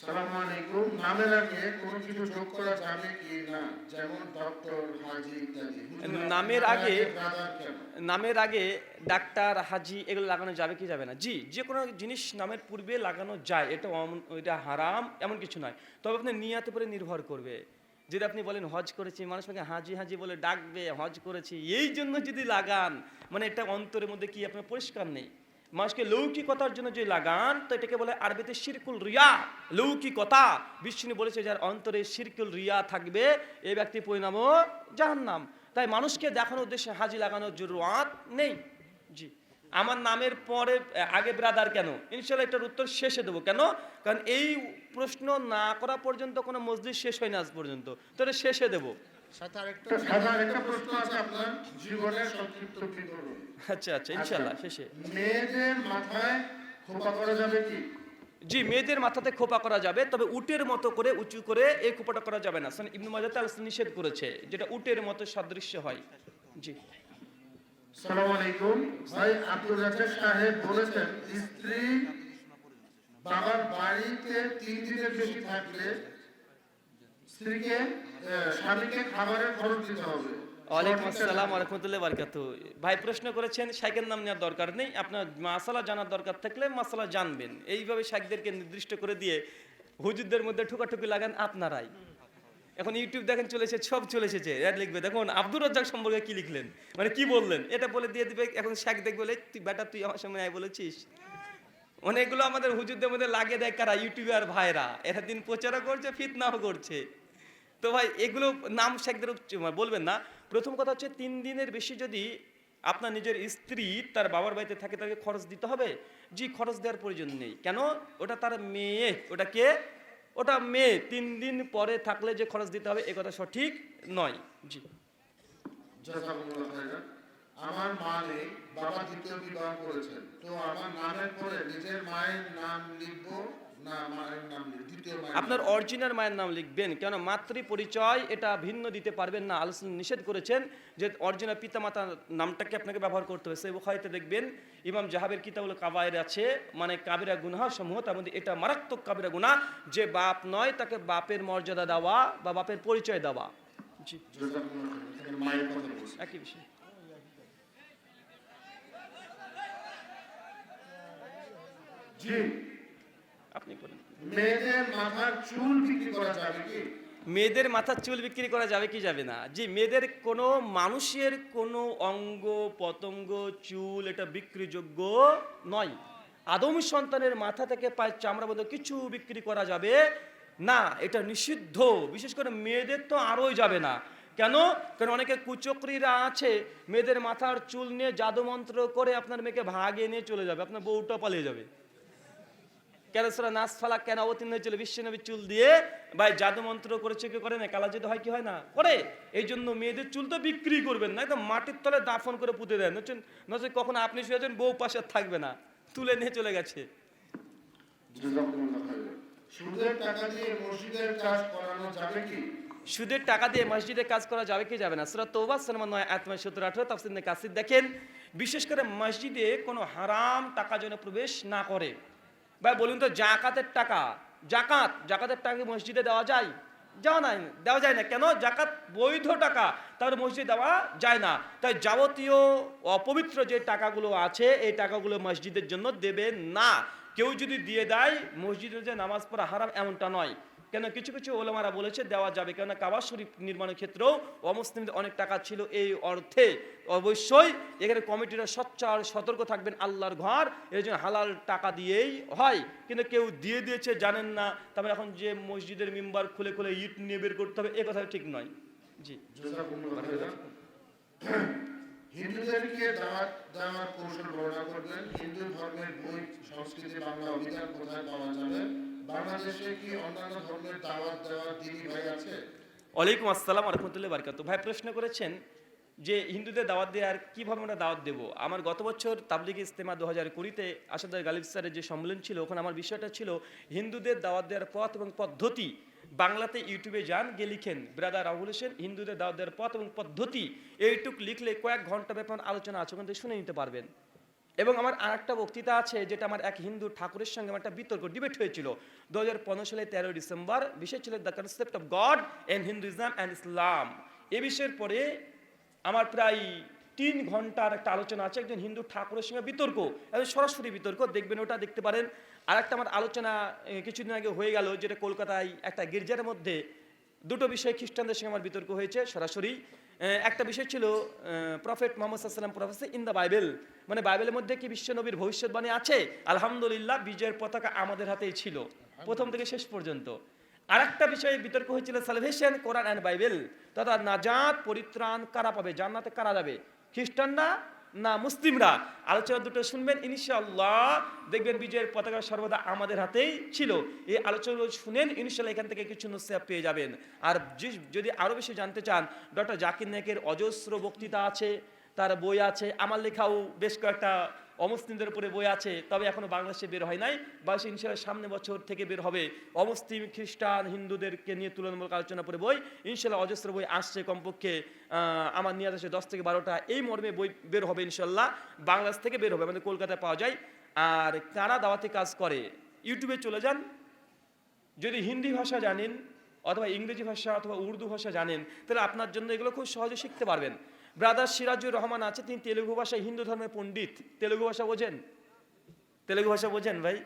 সালামু আলাইকুম। নামের আগে কোনো কিছু যোগ করা যাবে কি না, যেমন ডক্টর, হাজি ইত্যাদি? হুজুর, নামের নামের আগে আগে ব্রাদার কেন? নামের আগে ডাক্তার, হাজি এগুলো লাগানো যাবে কি যাবে না? জি, যে কোনো জিনিস নামের পূর্বে লাগানো যায়, এটা হারাম এমন কিছু নয়। তবে আপনি নিয়াতের উপরে নির্ভর করবে। যদি আপনি বলেন হজ করেছি, মানুষ আমাকে হাজি হাজি বলে ডাকবে, হজ করেছি এই জন্য যদি লাগান, মানে এটা অন্তরের মধ্যে কি আপনার পরিষ্কার নেই। মানুষকে লৌকিকতার জন্য যদি লাগান, তো এটাকে বলে আরবিতে শিরকুল রিয়া, লৌকিকতা। বিষ্ণু বলেছে যার অন্তরে শিরকুল রিয়া থাকবে, এই ব্যক্তি পরিণামও জাহান্নাম। তাই মানুষকে দেখানোর উদ্দেশ্যে হাজি লাগানোর জরুরত নেই। জি, আমার নামের পরে আগে ব্রাদার কেন? ইনশাল্লাহ এটার উত্তর শেষে দেবো। কেন? কারণ এই প্রশ্ন না করা পর্যন্ত কোনো মসজিদ শেষ হয় না আজ পর্যন্ত, তো এটা শেষে দেবো। সাথে আরেকটা প্রশ্ন আছে আপনার, জীবনের সংক্ষিপ্ত বিবরণ। আচ্ছা আচ্ছা, ইনশাল্লাহ শেষে। মেয়েদের মাথায় খোপা করা যাবে কি? জি, মেয়েদের মাথাতে খোপা করা যাবে, তবে উটের মতো করে উঁচু করে এই খোপাটা করা যাবে না। ইবনু মাজাহ নিষেধ করেছে, যেটা উটের মতো সাদৃশ্য হয়। জি। সালামু আলাইকুম ভাই, আব্দুল রাজ্জাক সাহেব বলেছেন স্ত্রী বাবার বাড়িতে 3 দিনের বেশি থাকলে স্ত্রীকে স্বামীকে খাবারের খরচ দিতে হবে। ওয়ালাইকুম আসসালাম ওয়া রাহমাতুল্লাহি ওয়া বারাকাতুহু। ভাই প্রশ্ন করেছেন, শাইখের নাম নেওয়ার দরকার নেই, আপনার মাসালা জানার দরকার থাকলে মাসালা জানবেন। এইভাবে শাইখদেরকে নির্দিষ্ট করে দিয়ে হুজুরদের মধ্যে ঠুকাঠুকি লাগান আপনারাই। এখন ইউটিউব দেখেন চলেছে, সব চলে এসেছে, এর লিখবে দেখুন আব্দুর রাজ্জাক সম্পর্কে কি লিখলেন, মানে কি বললেন, এটা বলে দিয়ে দিবে। এখন শাইখ দেখবে বলে তুই বেটা তুই আমার সামনে আয় বলেছিস। অনেকগুলো আমাদের হুজুরদের মধ্যে লাগিয়ে দেয় কারা? ইউটিউবার ভাইরা। এরা দিন প্রচারও করছে, ফিতনাও করছে। তো ভাই এগুলো নাম শেখদের বলবেন না। প্রথম কথা হচ্ছে 3 দিনের বেশি যদি আপনার নিজের স্ত্রী তার বাবার বাড়িতে থাকে, তাকে খরচ দিতে হবে? জি, খরচ দেওয়ার প্রয়োজন নেই। কেন? ওটা তার মেয়ে। ওটা কে? ওটা মেয়ে। 3 দিন পরে থাকলে যে খরচ দিতে হবে এ কথা সঠিক নয়। জি। জাযাকাল্লাহু খাইরান। আমার মা নেই, বাবা দ্বিতীয় বিবাহ করেছেন, তো আমার নামের পরে নিজের মায়ের নাম লিখবো না মায়ের নাম দ্বিতীয় মায়ের আপনার নাম? অরিজিনাল মায়ের নাম লিখবেন, কেন মাতৃ পরিচয় এটা ভিন্ন দিতে পারবেন না। আলোচনা নিষেধ করেছেন যে অরিজিনাল পিতামাতার নামটাকে আপনাকে ব্যবহার করতে হবে। সেই বুখারীতে দেখবেন ইমাম জাহাবের কিতাবুল কাবায়ের আছে, মানে কাবিরা গুনাহ সমূহ, তার মধ্যে এটা মারাত্মক কাবিরা গুনাহ, যে বাপ নয় তাকে বাপের মর্যাদা দেওয়া বা বাপের পরিচয় দেওয়া। জি, জাযাকাল্লাহু খাইরান। এখানে মায়ের কথা বলছি। একই বিষয়। জি, আপনি বলেন। মেয়েদের মাথার চুল বিক্রি করা যাবে কি? মেয়েদের মাথার চুল বিক্রি করা যাবে কি যাবে না? জি, মেয়েদের কোনো মানুষের কোনো অঙ্গ পতঙ্গ চুল এটা বিক্রিযোগ্য নয়। আদম সন্তানের মাথা থেকে পায়ের চামড়া পর্যন্ত কিছু বিক্রি করা যাবে না, এটা নিষিদ্ধ। বিশেষ করে মেয়েদের তো আরোই যাবে না। কেন? কারণ অনেকে কুচক্রীরা আছে, মেয়েদের মাথার চুল নিয়ে জাদুমন্ত্র করে আপনার মেয়েকে ভাগিয়ে নিয়ে চলে যাবে, আপনার বউটা পালিয়ে যাবে। কেন সূরা নাস ফালাক কেন অবতীর্ণ হয়েছিল? বিশ্বনবীর চুল দিয়ে ভাই জাদু মন্ত্র করেছে, কি করে না? কালা জাদু হয় কি হয় না? করে। এই জন্য মেয়েদের চুল তো বিক্রি করবেন না, একদম মাটির তলে দাফন করে পুঁতে দেন। নচেত কখনো আপনি শুয়েছেন, বউ পাশে থাকবে না, তুলে নিয়ে চলে গেছে। জাযাকাল্লাহু খাইরান। সুদের টাকা দিয়ে মসজিদের কাজ করানো যাবে কি? সুদের টাকা দিয়ে মসজিদে কাজ করা যাবে কি যাবে না? সূরা তওবা 9 আয়াত 17-18 তাফসীর ইবনে কাসির দেখেন। বিশেষ করে মসজিদে কোনো হারাম টাকা যেন প্রবেশ না করে। ভাই বলুন তো, জাকাতের টাকা, জাকাতের টাকা কি মসজিদে দেওয়া যায়? দেওয়া যায় না। কেন? জাকাত বৈধ টাকা, তার মসজিদে দেওয়া যায় না। তাই যাবতীয় অপবিত্র যে টাকাগুলো আছে এই টাকাগুলো মসজিদের জন্য দেবে না। কেউ যদি দিয়ে দেয়, মসজিদে যে নামাজ পড়া হারাম এমনটা নয়। কেন? কিছু কিছু ওলামারা বলেছে দেওয়া যাবে, কেননা কাবা শরীফ নির্মাণের ক্ষেত্রেও অমুসলিমদের অনেক টাকা ছিল এই অর্থে। অবশ্যই এখানে কমিটিরা সোচ্চার সতর্ক থাকবেন, আল্লাহর ঘর, এর জন্য হালাল টাকা দিয়েই হয়। কিন্তু কেউ দিয়ে দিয়েছে জানেন না, তারপরে এখন যে মসজিদের মিম্বার খুলে খুলে ইট নিয়ে বের করতে হবে, এ কথা ঠিক নয়। জি। জাযাকাল্লাহু খাইরান। হিন্দুদেরকে দাওয়াত দেওয়ার কৌশল বর্ণনা করবেন। হিন্দু ধর্মের বই, সংস্কৃতি, বাংলা অভিধান কোথায় পাওয়া যাবে? বাংলাদেশে কি অন্যান্য ধর্মের দাওয়াত দেওয়ার দিনী ভাই আছে? ওয়ালাইকুম আসসালাম ওয়া রাহমাতুল্লাহি ওয়া বারাকাতুহু। ভাই প্রশ্ন করেছেন যে হিন্দুদের দাওয়াত দিয়ে আর কীভাবে আমরা দাওয়াত দেবো। আমার গত বছর তাবলিগি ইজতেমা 2020-তে আসাদুল গালিব স্যারের যে সম্মেলন ছিল, ওখানে আমার বিষয়টা ছিল হিন্দুদের দাওয়াত দেওয়ার পথ এবং পদ্ধতি। বাংলাতে ইউটিউবে যান, গিয়ে লিখেন ব্রাদার রাহুল হোসেন হিন্দুদের দাওয়াত দেওয়ার পথ এবং পদ্ধতি, এইটুক লিখলে কয়েক ঘন্টা ব্যাপার আলোচনা আছে, ওখান থেকে শুনে নিতে পারবেন। এবং আমার আরেকটা বক্তৃতা আছে, যেটা আমার এক হিন্দু ঠাকুরের সঙ্গে আমার একটা বিতর্ক ডিবেট হয়েছিল 2015 সালে 13 ডিসেম্বর। বিষয় ছিল the concept of God in Hinduism and Islam. এ বিষয়ের পরে আমার প্রায় 3 ঘন্টার একটা আলোচনা আছে একজন হিন্দু ঠাকুরের সঙ্গে বিতর্ক, একদম সরাসরি বিতর্ক, দেখবেন ওটা দেখতে পারেন। আর একটা আমার আলোচনা কিছুদিন আগে হয়ে গেল, যেটা কলকাতায় একটা গির্জার মধ্যে দুটো বিষয়ে খ্রিস্টানদের সঙ্গে আমার বিতর্ক হয়েছে সরাসরি। একটা বিষয় ছিল প্রফেট মোহাম্মদ সাল্লাল্লাহু আলাইহি ওয়াসাল্লাম প্রফেসি ইন দ্য বাইবেল, মানে বাইবেলের মধ্যে কি বিশ্বনবীর ভবিষ্যৎবাণী আছে? আলহামদুলিল্লাহ, বিজয়ের পতাকা আমাদের হাতেই ছিল প্রথম থেকে শেষ পর্যন্ত। আর একটা বিষয়ে বিতর্ক হয়েছিল সালভেশন, কোরআন অ্যান্ড বাইবেল, তথা নাজাত পরিত্রাণ কারা পাবে, জান্নাতে কারা যাবে, খ্রিস্টানরা না মুসলিমরা। আলোচনা দুটো শুনবেন ইনশাআল্লাহ, দেখবেন বিজয়ের পতাকা সর্বদা আমাদের হাতেই ছিল। এই আলোচনাগুলো শুনেন, ইনশাআল্লাহ এখান থেকে কিছু নসিহত পেয়ে যাবেন। আর যদি আরও বেশি জানতে চান, ডক্টর জাকির নায়েকের অজস্র বক্তৃতা আছে, তার বই আছে, আমার লেখাও বেশ কয়েকটা অমুসলিমদের উপরে বই আছে, তবে এখনো বাংলাদেশে বের হয় নাই, বাংলাদেশে ইনশাআল্লাহ সামনে বছর থেকে বের হবে। অমুসলিম খ্রিস্টান হিন্দুদেরকে নিয়ে তুলনামূলক আলোচনা করে বই ইনশাআল্লাহ অজস্র বই আসছে, কমপক্ষে আমার নিয়ে আসছে 10 থেকে 12টা এই মর্মে বই বের হবে ইনশাআল্লাহ, বাংলাদেশ থেকে বের হবে, আমাদের কলকাতায় পাওয়া যায়। আর কারা দাওয়াতে কাজ করে, ইউটিউবে চলে যান, যদি হিন্দি ভাষা জানেন অথবা ইংরেজি ভাষা অথবা উর্দু ভাষা জানেন, তাহলে আপনার জন্য এগুলো খুব সহজে শিখতে পারবেন। ব্রাদার সিরাজুর রহমান আছে, তিনি তেলুগু ভাষায় হিন্দু ধর্মের পণ্ডিত। তেলুগু ভাষা বোঝেন? তেলুগু ভাষা বোঝেন ভাই?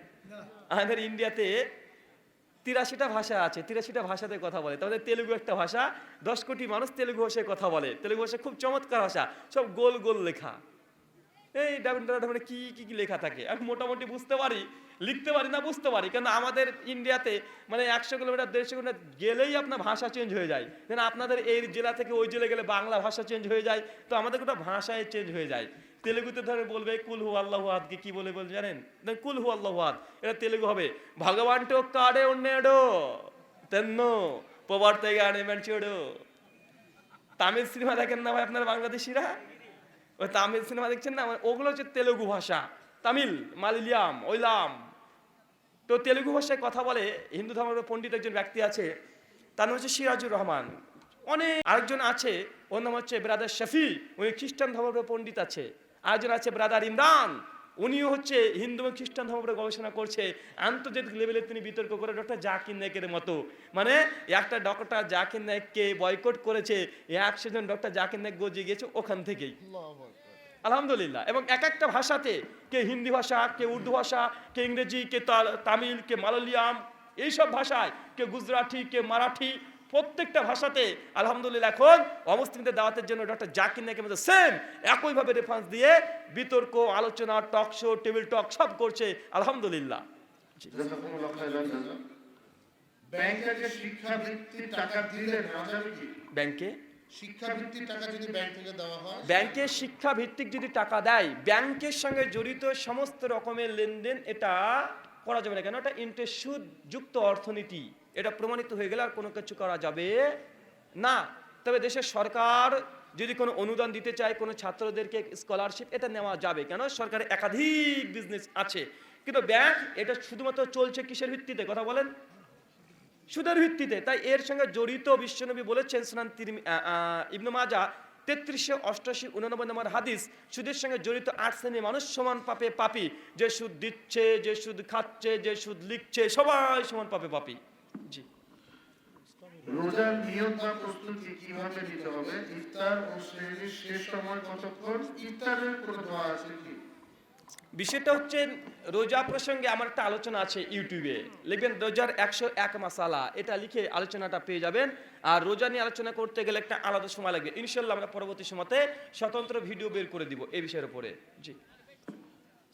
আমাদের ইন্ডিয়াতে 83টা ভাষা আছে, 83টা ভাষাতে কথা বলে, তাহলে তেলুগু একটা ভাষা, 10 কোটি মানুষ তেলুগু ভাষায় কথা বলে। তেলুগু ভাষা খুব চমৎকার ভাষা, সব গোল গোল লেখা, এই ডাবল কি কি কি লেখা থাকে, আমি মোটামুটি বুঝতে পারি, লিখতে পারি না, বুঝতে পারি। কেন আমাদের ইন্ডিয়াতে মানে 100 কিলোমিটার 150 কিলোমিটার গেলেই আপনার ভাষা চেঞ্জ হয়ে যায়, কেন আপনাদের এই জেলা থেকে ওই জেলা গেলে বাংলা ভাষা চেঞ্জ হয়ে যায়, তো আমাদের গোটা ভাষায় চেঞ্জ হয়ে যায়। তেলুগুতে ধরে বলবে কুল হু আল্লাহু আহাদকে কি বলে জানেন? কুল হু আল্লাহু আহাদ, এটা তেলুগু হবে ভগবানটো কাড়ে উন্নেডো তেন্নো প্রবর্তেগানে মেনচোডো। তামিল সিনেমা দেখেন না ভাই আপনারা বাংলাদেশিরা? ওই তামিল সিনেমা দেখছেন না, ওগুলো হচ্ছে তেলুগু ভাষা, তামিল, মালয়ালম, ওইলাম। তো তেলুগু ভাষায় কথা বলে হিন্দু ধর্মের পণ্ডিত একজন ব্যক্তি আছে, তার নাম হচ্ছে সিরাজুর রহমান। অনেক আরেকজন আছে, ওর নাম হচ্ছে ব্রাদার শফি, উনি খ্রিস্টান ধর্মের পণ্ডিত আছে। আরেকজন আছে ব্রাদার ইমরান, উনিও হচ্ছে হিন্দু এবং খ্রিস্টান ধর্মের গবেষণা করছে, আন্তর্জাতিক লেভেলে তিনি বিতর্ক করে ডক্টর জাকির নায়েকের মতো। মানে একটা ডক্টর জাকির নায়েককে বয়কট করেছে, 100 জন ডক্টর জাকির নায়েক গজিয়ে গিয়েছে ওখান থেকেই, আলহামদুলিল্লাহ। এবং এক একটা ভাষাতে, কে হিন্দি ভাষা, কে উর্দু ভাষা, কে ইংরেজি, কে তামিল, কে মালয়ালম, এইসব ভাষায়, কে গুজরাটি, কে মারাঠি, প্রত্যেকটা ভাষাতে আলহামদুলিল্লাহ এখন অমুসলিমদের দাওয়াতের জন্য ডক্টর জাকির নায়েকের মধ্যে সেম একইভাবে রেফারেন্স দিয়ে বিতর্ক, আলোচনা, টক শো, টেবিল টক সব করছে আলহামদুলিল্লাহ। ব্যাংকে শিক্ষাবৃত্তির টাকা দিলে না যাবে কি? ব্যাংকে শিক্ষাবৃত্তির টাকা যদি ব্যাংক থেকে দেওয়া হয়, ব্যাংকে শিক্ষা ভিত্তিক যদি টাকা দেয়, ব্যাংকের সঙ্গে জড়িত সমস্ত রকমের লেনদেন এটা করা যাবে না। কেন? এটা ইন্টারেস্ট সুদ যুক্ত অর্থনীতি, এটা প্রমাণিত হয়ে গেলে আর কোনো কিছু করা যাবে না। তবে দেশের সরকার যদি কোনো অনুদান দিতে চায়, কোনো ছাত্রদেরকে স্কলারশিপ, এটা নেওয়া যাবে। কেন? সরকারের একাধিক বিজনেস আছে, কিন্তু ব্যাংক এটা শুধুমাত্র চলছে কিসের ভিত্তিতে কথা বলেন? সুদের ভিত্তিতে। তাই এর সঙ্গে জড়িত বিশ্বনবী বলেছেন সুনান ইবনে মাজাহ 3388-89 নম্বর হাদিস, সুদের সঙ্গে জড়িত 8 শ্রেণীর মানুষ সমান পাপে পাপী। যে সুদ দিচ্ছে, যে সুদ খাচ্ছে, যে সুদ লিখছে, সবাই সমান পাপে পাপী। জি। রোজার নিয়ম বা প্রস্তুতি কিভাবে নিতে হবে? ইফতার ও সেহরির শেষ সময় কতক্ষণ? ইফতারের কোনো দোয়া আছে কি? বিষয়টা হচ্ছে রোজা প্রসঙ্গে আমার একটা আলোচনা আছে ইউটিউবে, লিখবেন রোজার 101 মাসালা, এটা লিখে আলোচনাটা পেয়ে যাবেন। আর রোজা নিয়ে আলোচনা করতে গেলে একটা আলাদা সময় লাগবে, ইনশাল্লাহ আমরা পরবর্তী সময়তে স্বতন্ত্র ভিডিও বের করে দিব এই বিষয়ের উপরে। জি।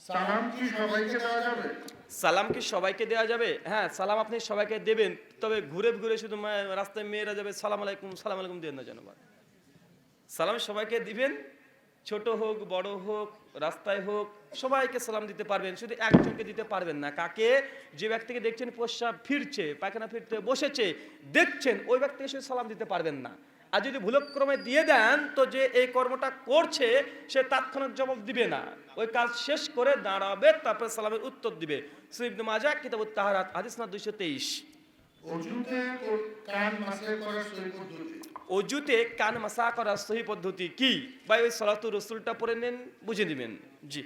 সালাম কি সবাইকে দেওয়া যাবে? সালাম কি সবাইকে দেওয়া যাবে? হ্যাঁ, সালাম আপনি সবাইকে দেবেন, তবে ঘুরে ঘুরে শুধু রাস্তায় মেয়েরা যাবে সালাম আলাইকুম দেন না যেন। সালাম সবাইকে দিবেন, ছোট হোক বড় হোক, রাস্তায় হোক, সবাইকে সালাম দিতে পারবেন, শুধু একজনকে দিতে পারবেন না। কাকে? যে ব্যক্তিকে দেখছেন প্রস্রাব ফিরছে, পায়খানা ফিরতে বসেছে, দেখছেন, ওই ব্যক্তিকে শুধু সালাম দিতে পারবেন না। আর যদি ভুলক্রমে দিয়ে দেন, তো যে এই কর্মটা করছে সে তাৎক্ষণিক জবাব দিবে না, ওই কাজ শেষ করে দাঁড়াবে, তারপরে সালামের উত্তর দিবে। সূরা ইবনে মাজাহ কিতাবুত তাহারাত হাদিস নাম্বার 223। অজুতে কান মাসাজ করার সহি পদ্ধতি? অজুতে কান মাসা করার সহি পদ্ধতি কি ভাই? ওই সালাতুর রাসূলটা পড়ে নেন, বুঝে দিবেন। জি।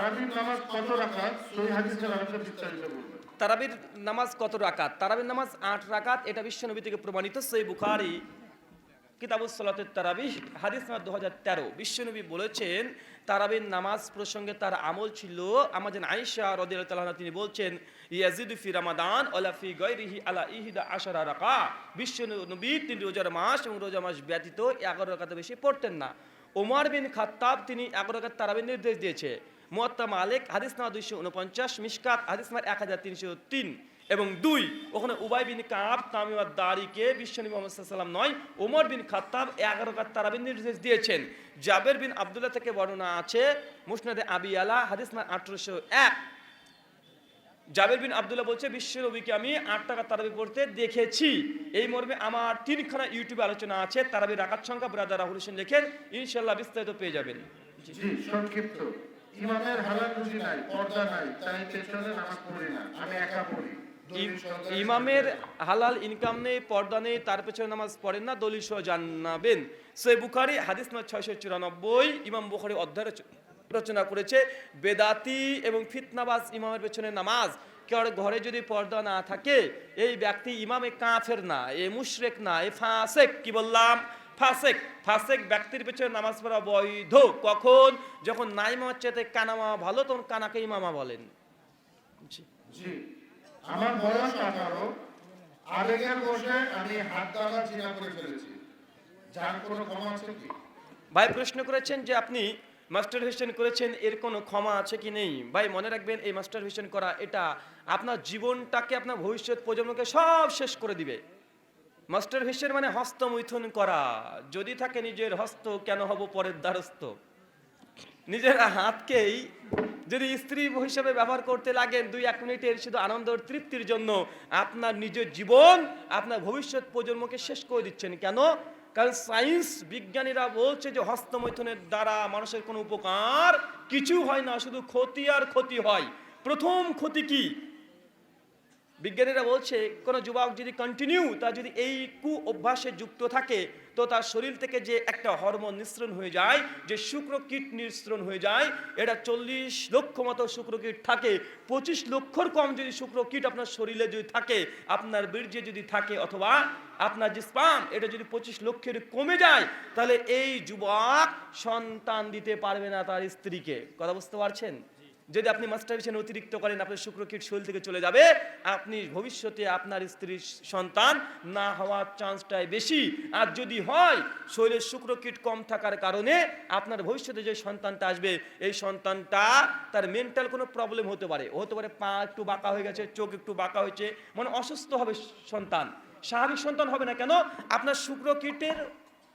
তারাবির নামাজ কত রাকাত সহিহ হাদিসের আলোকে বিস্তারিত বলবেন। তারাবির নামাজ কত রাকাত? তারাবির নামাজ 8 রাকাত, এটা বিশ্বনবী থেকে প্রমাণিত। সহিহ বুখারী কিতাবুস সালাতুত তারাবিহ হাদিস নাম্বার 2013। বিশ্বনবী বলেছেন তারাবির নামাজ প্রসঙ্গে তার আমল ছিল, আমাদের আয়েশা রাদিয়াল্লাহু তাআলা আনহা তিনি বলছেন ইয়াজিদু ফি রমাদান ওয়ালা ফি গায়রিহি আলা 11 রাকা। বিশ্বনবী তিনি রোজার মাস এবং রোজা মাস ব্যতীত 11 রাকাত বেশি পড়তেন না। ওমর বিন খাত্তাব তিনি 11 রাকাত তারাবির নির্দেশ দিয়েছে। মুয়াত্তা মালিক হাদিস নাম্বার 249, মিশকাত হাদিস নাম্বার 1303 এবং 2, ওখানে উবাই বিন কাব তামিম আদ-দারিকে বিশ্বনবী মুহাম্মদ সাল্লাল্লাহু আলাইহি ওয়াসাল্লাম নয়, ওমর বিন খাত্তাব 11 রাকাত তারাবির নির্দেশ দিয়েছেন। জাবের বিন আব্দুল্লাহ থেকে বর্ণনা আছে মুসনাদে আবি আলা হাদিস নাম্বার 1801। জাবের বিন আব্দুল্লাহ বলছে বিশ্বনবীকে আমি 8 রাকাত তারাবি পড়তে দেখেছি। এই মর্মে আমার 3খানা ইউটিউবে আলোচনা আছে। তারাবির রাকাত সংখ্যা ব্রাদার রাহুল হোসেন লেখেন, ইনশাআল্লাহ বিস্তারিত পেয়ে যাবেন। জি সংক্ষিপ্ত। ইমামের হালাল রুজি নাই, পর্দা নাই, তাই পেছনে নামাজ পড়ি না, আমি একা পড়ি। ইমামের হালাল ইনকাম নেই, পর্দা নেই, তার পেছনে নামাজ পড়েন না, দলিল সহ জানাবেন। সহিহ বুখারী হাদিস নম্বর 694। ইমাম বুখারী অধ্যায় রচনা করেছে বেদাতি এবং ফিতনাবাজ ইমামের পেছনে নামাজ। কেউ ঘরে যদি পর্দা না থাকে এই ব্যক্তি ইমামে কাফের না, এ মুশরিক না, এ ফাসিক। কি বললাম? ফাসিক। ফাসিক ব্যক্তির পেছনে নামাজ পড়া বৈধ কখন? যখন না ইমামের চাইতে কানামা ভালো, তখন কানাকে ইমামা বলেন। জি আমার বয়স 18, আবেগের বসে আমি হাত দ্বারা জিনা করে ফেলেছি, যার কোনো ক্ষমা আছে কি? ভাই প্রশ্ন করেছেন যে আপনি মাস্টারবেশন করেছেন, এর কোনো ক্ষমা আছে কি নেই? ভাই মনে রাখবেন এই মাস্টারবেশন করা এটা আপনার জীবনটাকে, আপনার ভবিষ্যৎ প্রজন্মকে সব শেষ করে দিবে। মাস্টারবেশন মানে হস্তমৈথুন করা। যদি থাকে নিজের হস্ত কেন হব পরের দ্বারস্থ। নিজের হাতকেই যদি স্ত্রী হিসেবে ব্যবহার করতে লাগেন 2-1 মিনিটের শুধু আনন্দ ও তৃপ্তির জন্য, আপনার নিজের জীবন, আপনার ভবিষ্যৎ প্রজন্মকে শেষ করে দিচ্ছেন। কেন? কারণ সায়েন্স বিজ্ঞানীরা বলছে যে হস্তমৈথুনের দ্বারা মানুষের কোনো উপকার কিছু হয় না, শুধু ক্ষতি আর ক্ষতি হয়। প্রথম ক্ষতি কি? বিজ্ঞানীরা বলছে কোনো যুবক যদি কন্টিনিউ তার যদি এই কু অভ্যাসে যুক্ত থাকে, তো তার শরীর থেকে যে একটা হরমোন নিঃসরণ হয়ে যায়, যে শুক্রকীট নিঃসরণ হয়ে যায়, এটা 40 লক্ষ মতো শুক্রকীট থাকে। 25 লক্ষর কম যদি শুক্রকীট আপনার শরীরে যদি থাকে, আপনার বীর্যে যদি থাকে, অথবা আপনার যে স্পাম এটা যদি 25 লক্ষের কমে যায়, তাহলে এই যুবক সন্তান দিতে পারবে না তার স্ত্রীকে। কথা বুঝতে পারছেন? যদি আপনি মাস্টারবেশন অতিরিক্ত করেন, আপনার শুক্রকীট শরীর থেকে চলে যাবে, আপনি ভবিষ্যতে আপনার স্ত্রীর সন্তান না হওয়ার চান্সটাই বেশি। আর যদি হয় শরীরের শুক্রকীট কম থাকার কারণে আপনার ভবিষ্যতে যে সন্তানটা আসবে, এই সন্তানটা তার মেন্টাল কোনো প্রবলেম হতে পারে। পা একটু বাঁকা হয়ে গেছে, চোখ একটু বাঁকা হয়েছে, মানে অসুস্থ হবে সন্তান। স্বাভাবিক সন্তান হবে না। কেন? আপনার শুক্রকীটের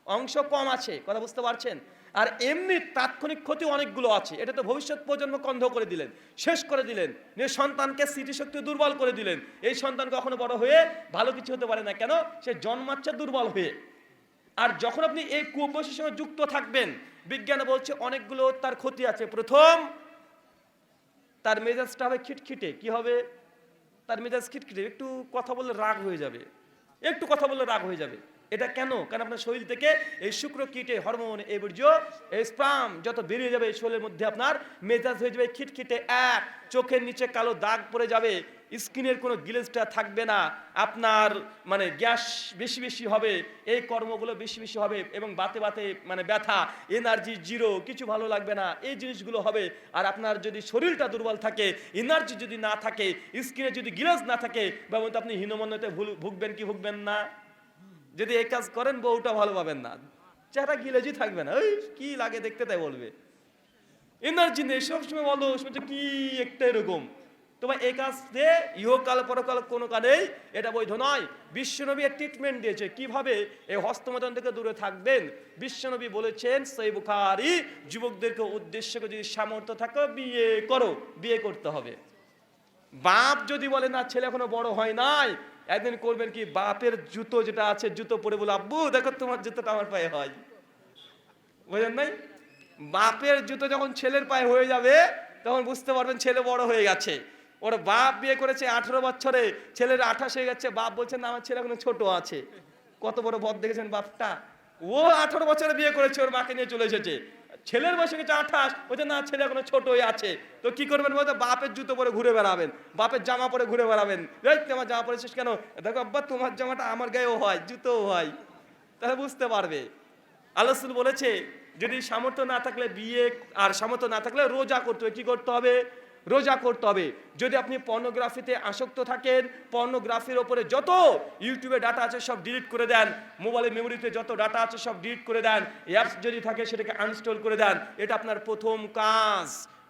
অংশ কম আছে। কথা বুঝতে পারছেন? আর এমনি তাৎক্ষণিক ক্ষতি অনেকগুলো আছে। এটা তো ভবিষ্যৎ প্রজন্মকে অন্ধ করে দিলেন, শেষ করে দিলেন, নিজের সন্তানকে স্মৃতিশক্তি দুর্বল করে দিলেন। এই সন্তান কখনো বড় হয়ে ভালো কিছু হতে পারে না। কেন? সে জন্মাচ্ছে দুর্বল হয়ে। আর যখন আপনি এই কুঅভ্যাসের সঙ্গে যুক্ত থাকবেন, বিজ্ঞানে বলছে অনেকগুলো তার ক্ষতি আছে। প্রথম, তার মেজাজটা হবে খিটখিটে। কি হবে? তার মেজাজ খিটখিটে, একটু কথা বললে রাগ হয়ে যাবে, একটু কথা বললে রাগ হয়ে যাবে। এটা কেন? কারণ আপনার শরীর থেকে এই শুক্রকীটে হরমোন, এই বীর্য, এই স্পাম যত বেরিয়ে যাবে শরীরের মধ্যে, আপনার মেজাজ হয়ে যাবে খিটখিটে। এক, চোখের নিচে কালো দাগ পড়ে যাবে, স্কিনের কোনো গ্লেজটা থাকবে না, আপনার মানে গ্যাস বেশি বেশি হবে, এই কর্মগুলো বেশি বেশি হবে, এবং বাতে বাতে মানে ব্যথা, এনার্জি জিরো, কিছু ভালো লাগবে না, এই জিনিসগুলো হবে। আর আপনার যদি শরীরটা দুর্বল থাকে, এনার্জি যদি না থাকে, স্কিনে যদি গ্লেজ না থাকে, বাবু আপনি হীনমন্যতে ভুগবেন কি ভুগবেন না? যদি এই কাজ করেন বউটা ভালো পাবেন না, চেহারা গিলেজি থাকবে না, ওই কি লাগে দেখতে, তাই বলবে। এনার্জি নেই, সবসময় বলো কি একটা এরকম। তোমার এই কাজ দিয়ে ইহকাল পরকাল কোনো কালেই এটা বৈধ নয়। বিশ্বনবী এক ট্রিটমেন্ট দিয়েছে কিভাবে এই হস্তমৈথুন থেকে দূরে থাকবেন। বিশ্বনবী বলেছেন সহিহ বুখারী, যুবকদেরকে উদ্দেশ্য করে যদি সামর্থ্য থাকে বিয়ে করো, বিয়ে করতে হবে। বাপ যদি বলে না ছেলে এখনো বড় হয় নাই, একদিন করবেন কি, বাপের জুতো যেটা আছে জুতো পরে বলে আব্বু দেখো তোমার জুতোটা আমার পায়ে হয়। বুঝলেন নাই? বাপের জুতো যখন ছেলের পায়ে হয়ে যাবে তখন বুঝতে পারবেন ছেলে বড় হয়ে গেছে। ওর বাপ বিয়ে করেছে 18 বছরে, ছেলের 28 হয়ে গেছে, বাপ বলছেন না আমার ছেলে এখনো ছোট আছে। কত বড় বদ দেখেছেন বাপটা। ও 18 বছরে বিয়ে করেছে, ওর মাকে নিয়ে চলে এসেছে। ছেলের বয়স হয়ে গেছে 28, বলছে না ছেলে এখনো ছোটই আছে। তো কি করবেন বলতে, বাপের জুতো পরে ঘুরে বেড়াবেন, বাপের জামা পরে ঘুরে বেড়াবেন। এই তোমার জামা পরেছিস কেন? দেখো আব্বা তোমার জামাটা আমার গায়েও হয়, জুতোও হয়। তাহলে বুঝতে পারবে। আল্লাহ রাসূল বলেছে যদি সামর্থ্য না থাকলে বিয়ে, আর সামর্থ্য না থাকলে রোজা করতে হবে। কি করতে হবে? রোজা করতে হবে। যদি আপনি পর্নোগ্রাফিতে আসক্ত থাকেন, পর্নোগ্রাফির ওপরে যত ইউটিউবে ডাটা আছে সব ডিলিট করে দেন, মোবাইলের মেমোরিতে যত ডাটা আছে সব ডিলিট করে দেন, অ্যাপস যদি থাকে সেটাকে আনইনস্টল করে দেন। এটা আপনার প্রথম কাজ।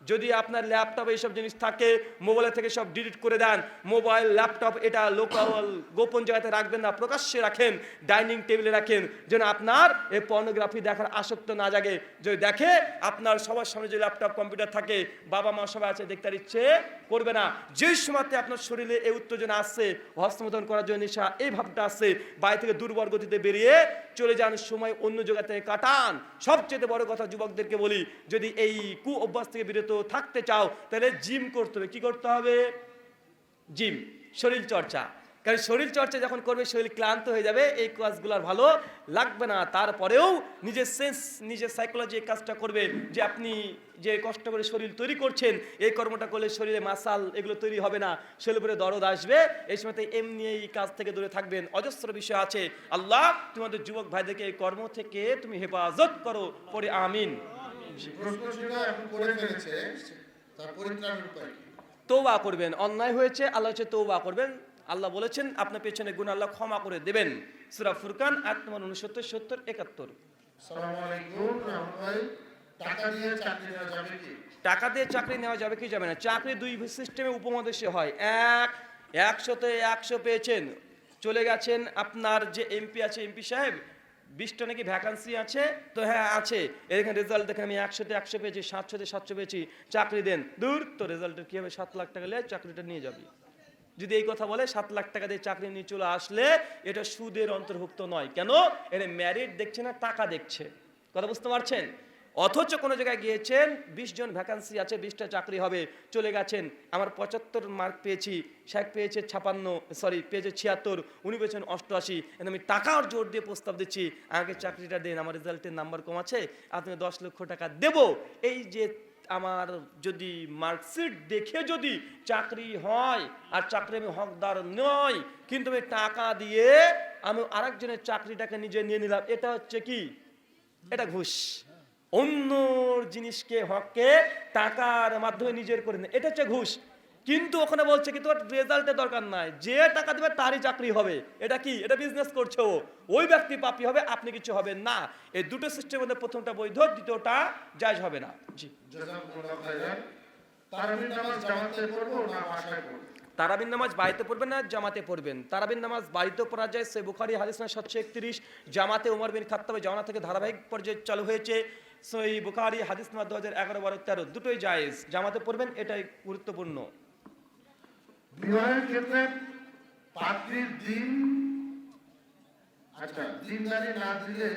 যদি আপনার ল্যাপটপে এইসব জিনিস থাকে, মোবাইল থেকে সব ডিলিট করে দেন। মোবাইল, ল্যাপটপ এটা লোকাল গোপন জায়গাতে রাখবেন না, প্রকাশ্যে রাখেন, ডাইনিং টেবিলে রাখেন, যেন আপনার এই পর্নোগ্রাফি দেখার আসক্ত না জাগে। যদি দেখে আপনার সবার সামনে যে ল্যাপটপ কম্পিউটার থাকে, বাবা মা সবাই আছে, দেখতে আর ইচ্ছে করবে না। যে সময়তে আপনার শরীরে এই উত্তেজনা আসছে, হস্তমোধন করার জন্য নেশা, এই ভাবটা আসছে, বাড়ি থেকে দুর্বল গতিতে বেরিয়ে চলে যান, সময় অন্য জায়গাতে কাটান। সবচেয়ে বড় কথা যুবকদেরকে বলি, যদি এই কু অভ্যাস থেকে বিরত থাকতে চাও তাহলে জিম করতে হবে। কি করতে হবে? জিম, শরীর চর্চা। কারণ শরীর চর্চা যখন করবে শরীর ক্লান্ত হয়ে যাবে, এই কাজগুলো আর ভালো লাগবে না। তারপরেও নিজের সেন্স, নিজের সাইকোলজি এই কাজটা করবে যে আপনি যে কষ্ট করে শরীর তৈরি করছেন, এই কর্মটা করলে শরীরে মাসাল এগুলো তৈরি হবে না, শরীরের উপরে দরদ আসবে। এই সময় এমনি এই কাজ থেকে দূরে থাকবেন। অজস্র বিষয় আছে। আল্লাহ তোমাদের যুবক ভাইদেরকে এই কর্ম থেকে তুমি হেফাজত করো, পরে আমিন। প্রশ্ন ছিল এখন করে ফেলেছে, তার পরিত্রাণের উপায় কি? তওবা করবেন। অন্যায় হয়েছে, আল্লাহ হচ্ছে তওবা করবেন। আল্লাহ বলেছেন আপনার পেছনে গুনাহ আল্লাহ ক্ষমা করে দেবেন। সূরা ফুরকান আয়াত নম্বর 69, 70, 71। আসসালামু আলাইকুম রাহুল ভাই, টাকা দিয়ে চাকরি নেওয়া যাবে কি? টাকা দিয়ে চাকরি নেওয়া যাবে কি যাবে না? চাকরি দুই সিস্টেমে উপমহাদেশে হয়। এক, 100তে 100 পেয়েছেন, চলে গেছেন, আপনার যে এমপি আছে, এমপি সাহেব 20টা নাকি ভ্যাকান্সি আছে, তো হ্যাঁ আছে, এখানে রেজাল্ট দেখেন আমি 100তে 100 পেয়েছি, 700তে 700 পেয়েছি, চাকরি দেন। দূর, তো রেজাল্টের কী হবে? 7 লাখ টাকা নিয়ে চাকরিটা নিয়ে যাবি। যদি এই কথা বলে 7 লাখ টাকা দিয়ে চাকরি নিয়ে চলে আসলে এটা সুদের অন্তর্ভুক্ত নয়। কেন? এটা ম্যারিট দেখছে না, টাকা দেখছে। কথা বুঝতে পারছেন? অথচ কোনো জায়গায় গিয়েছেন, 20 জন ভ্যাকান্সি আছে, 20টা চাকরি হবে, চলে গেছেন, আমার 75 মার্ক পেয়েছি, শেখ পেয়েছে 56, পেয়েছে 76, উনি পেয়েছেন 88, আমি টাকার জোর দিয়ে প্রস্তাব দিচ্ছি আমাকে চাকরিটা দেন, আমার রেজাল্টের নাম্বার কম আছে, আপনি 10 লক্ষ টাকা দেব। এই যে আমার যদি মার্কশিট দেখে যদি চাকরি হয়, আর চাকরি আমি হকদার নই, কিন্তু আমি টাকা দিয়ে আমি আরেকজনের চাকরিটাকে নিজে নিয়ে নিলাম, এটা হচ্ছে কি? এটা ঘুষ। অন্য জিনিসকে, হককে টাকার মাধ্যমে নিজের করে নেয়, এটা হচ্ছে ঘুষ। কিন্তু ওখানে বলছে কি তোর রেজাল্টের দরকার নাই, যে টাকা দেবে তারই চাকরি হবে। এটা কি? এটা বিজনেস করছো। ওই ব্যক্তি পাপী হবে, আপনি কিছু হবেন না। এই দুটো সিস্টেমের মধ্যে প্রথমটা বৈধ, দ্বিতীয়টা জায়েজ হবে না। জি, জাযাকুমুল্লাহ খাইরান। তারাবির নামাজ জামাতে পড়বো না বাসায় পড়বো? তারাবির নামাজ বাড়িতে পড়বেন না জামাতে পড়বেন? তারাবির নামাজ বাড়িতেও পড়া যায়, সে বুখারী হাদিস নম্বর 731। জামাতে ওমর বিন খাত্তাবের জামানা থেকে ধারাবাহিক পর্যায়ে চালু হয়েছে। সহিহ বুখারী হাদিস নম্বর 2011, 12, 13 দুটোই জায়েজ। জামাতে পড়বেন, এটাই গুরুত্বপূর্ণ। বিবাহের ক্ষেত্রে পাত্রীর দিন, আচ্ছা, দিনদারি না দিলে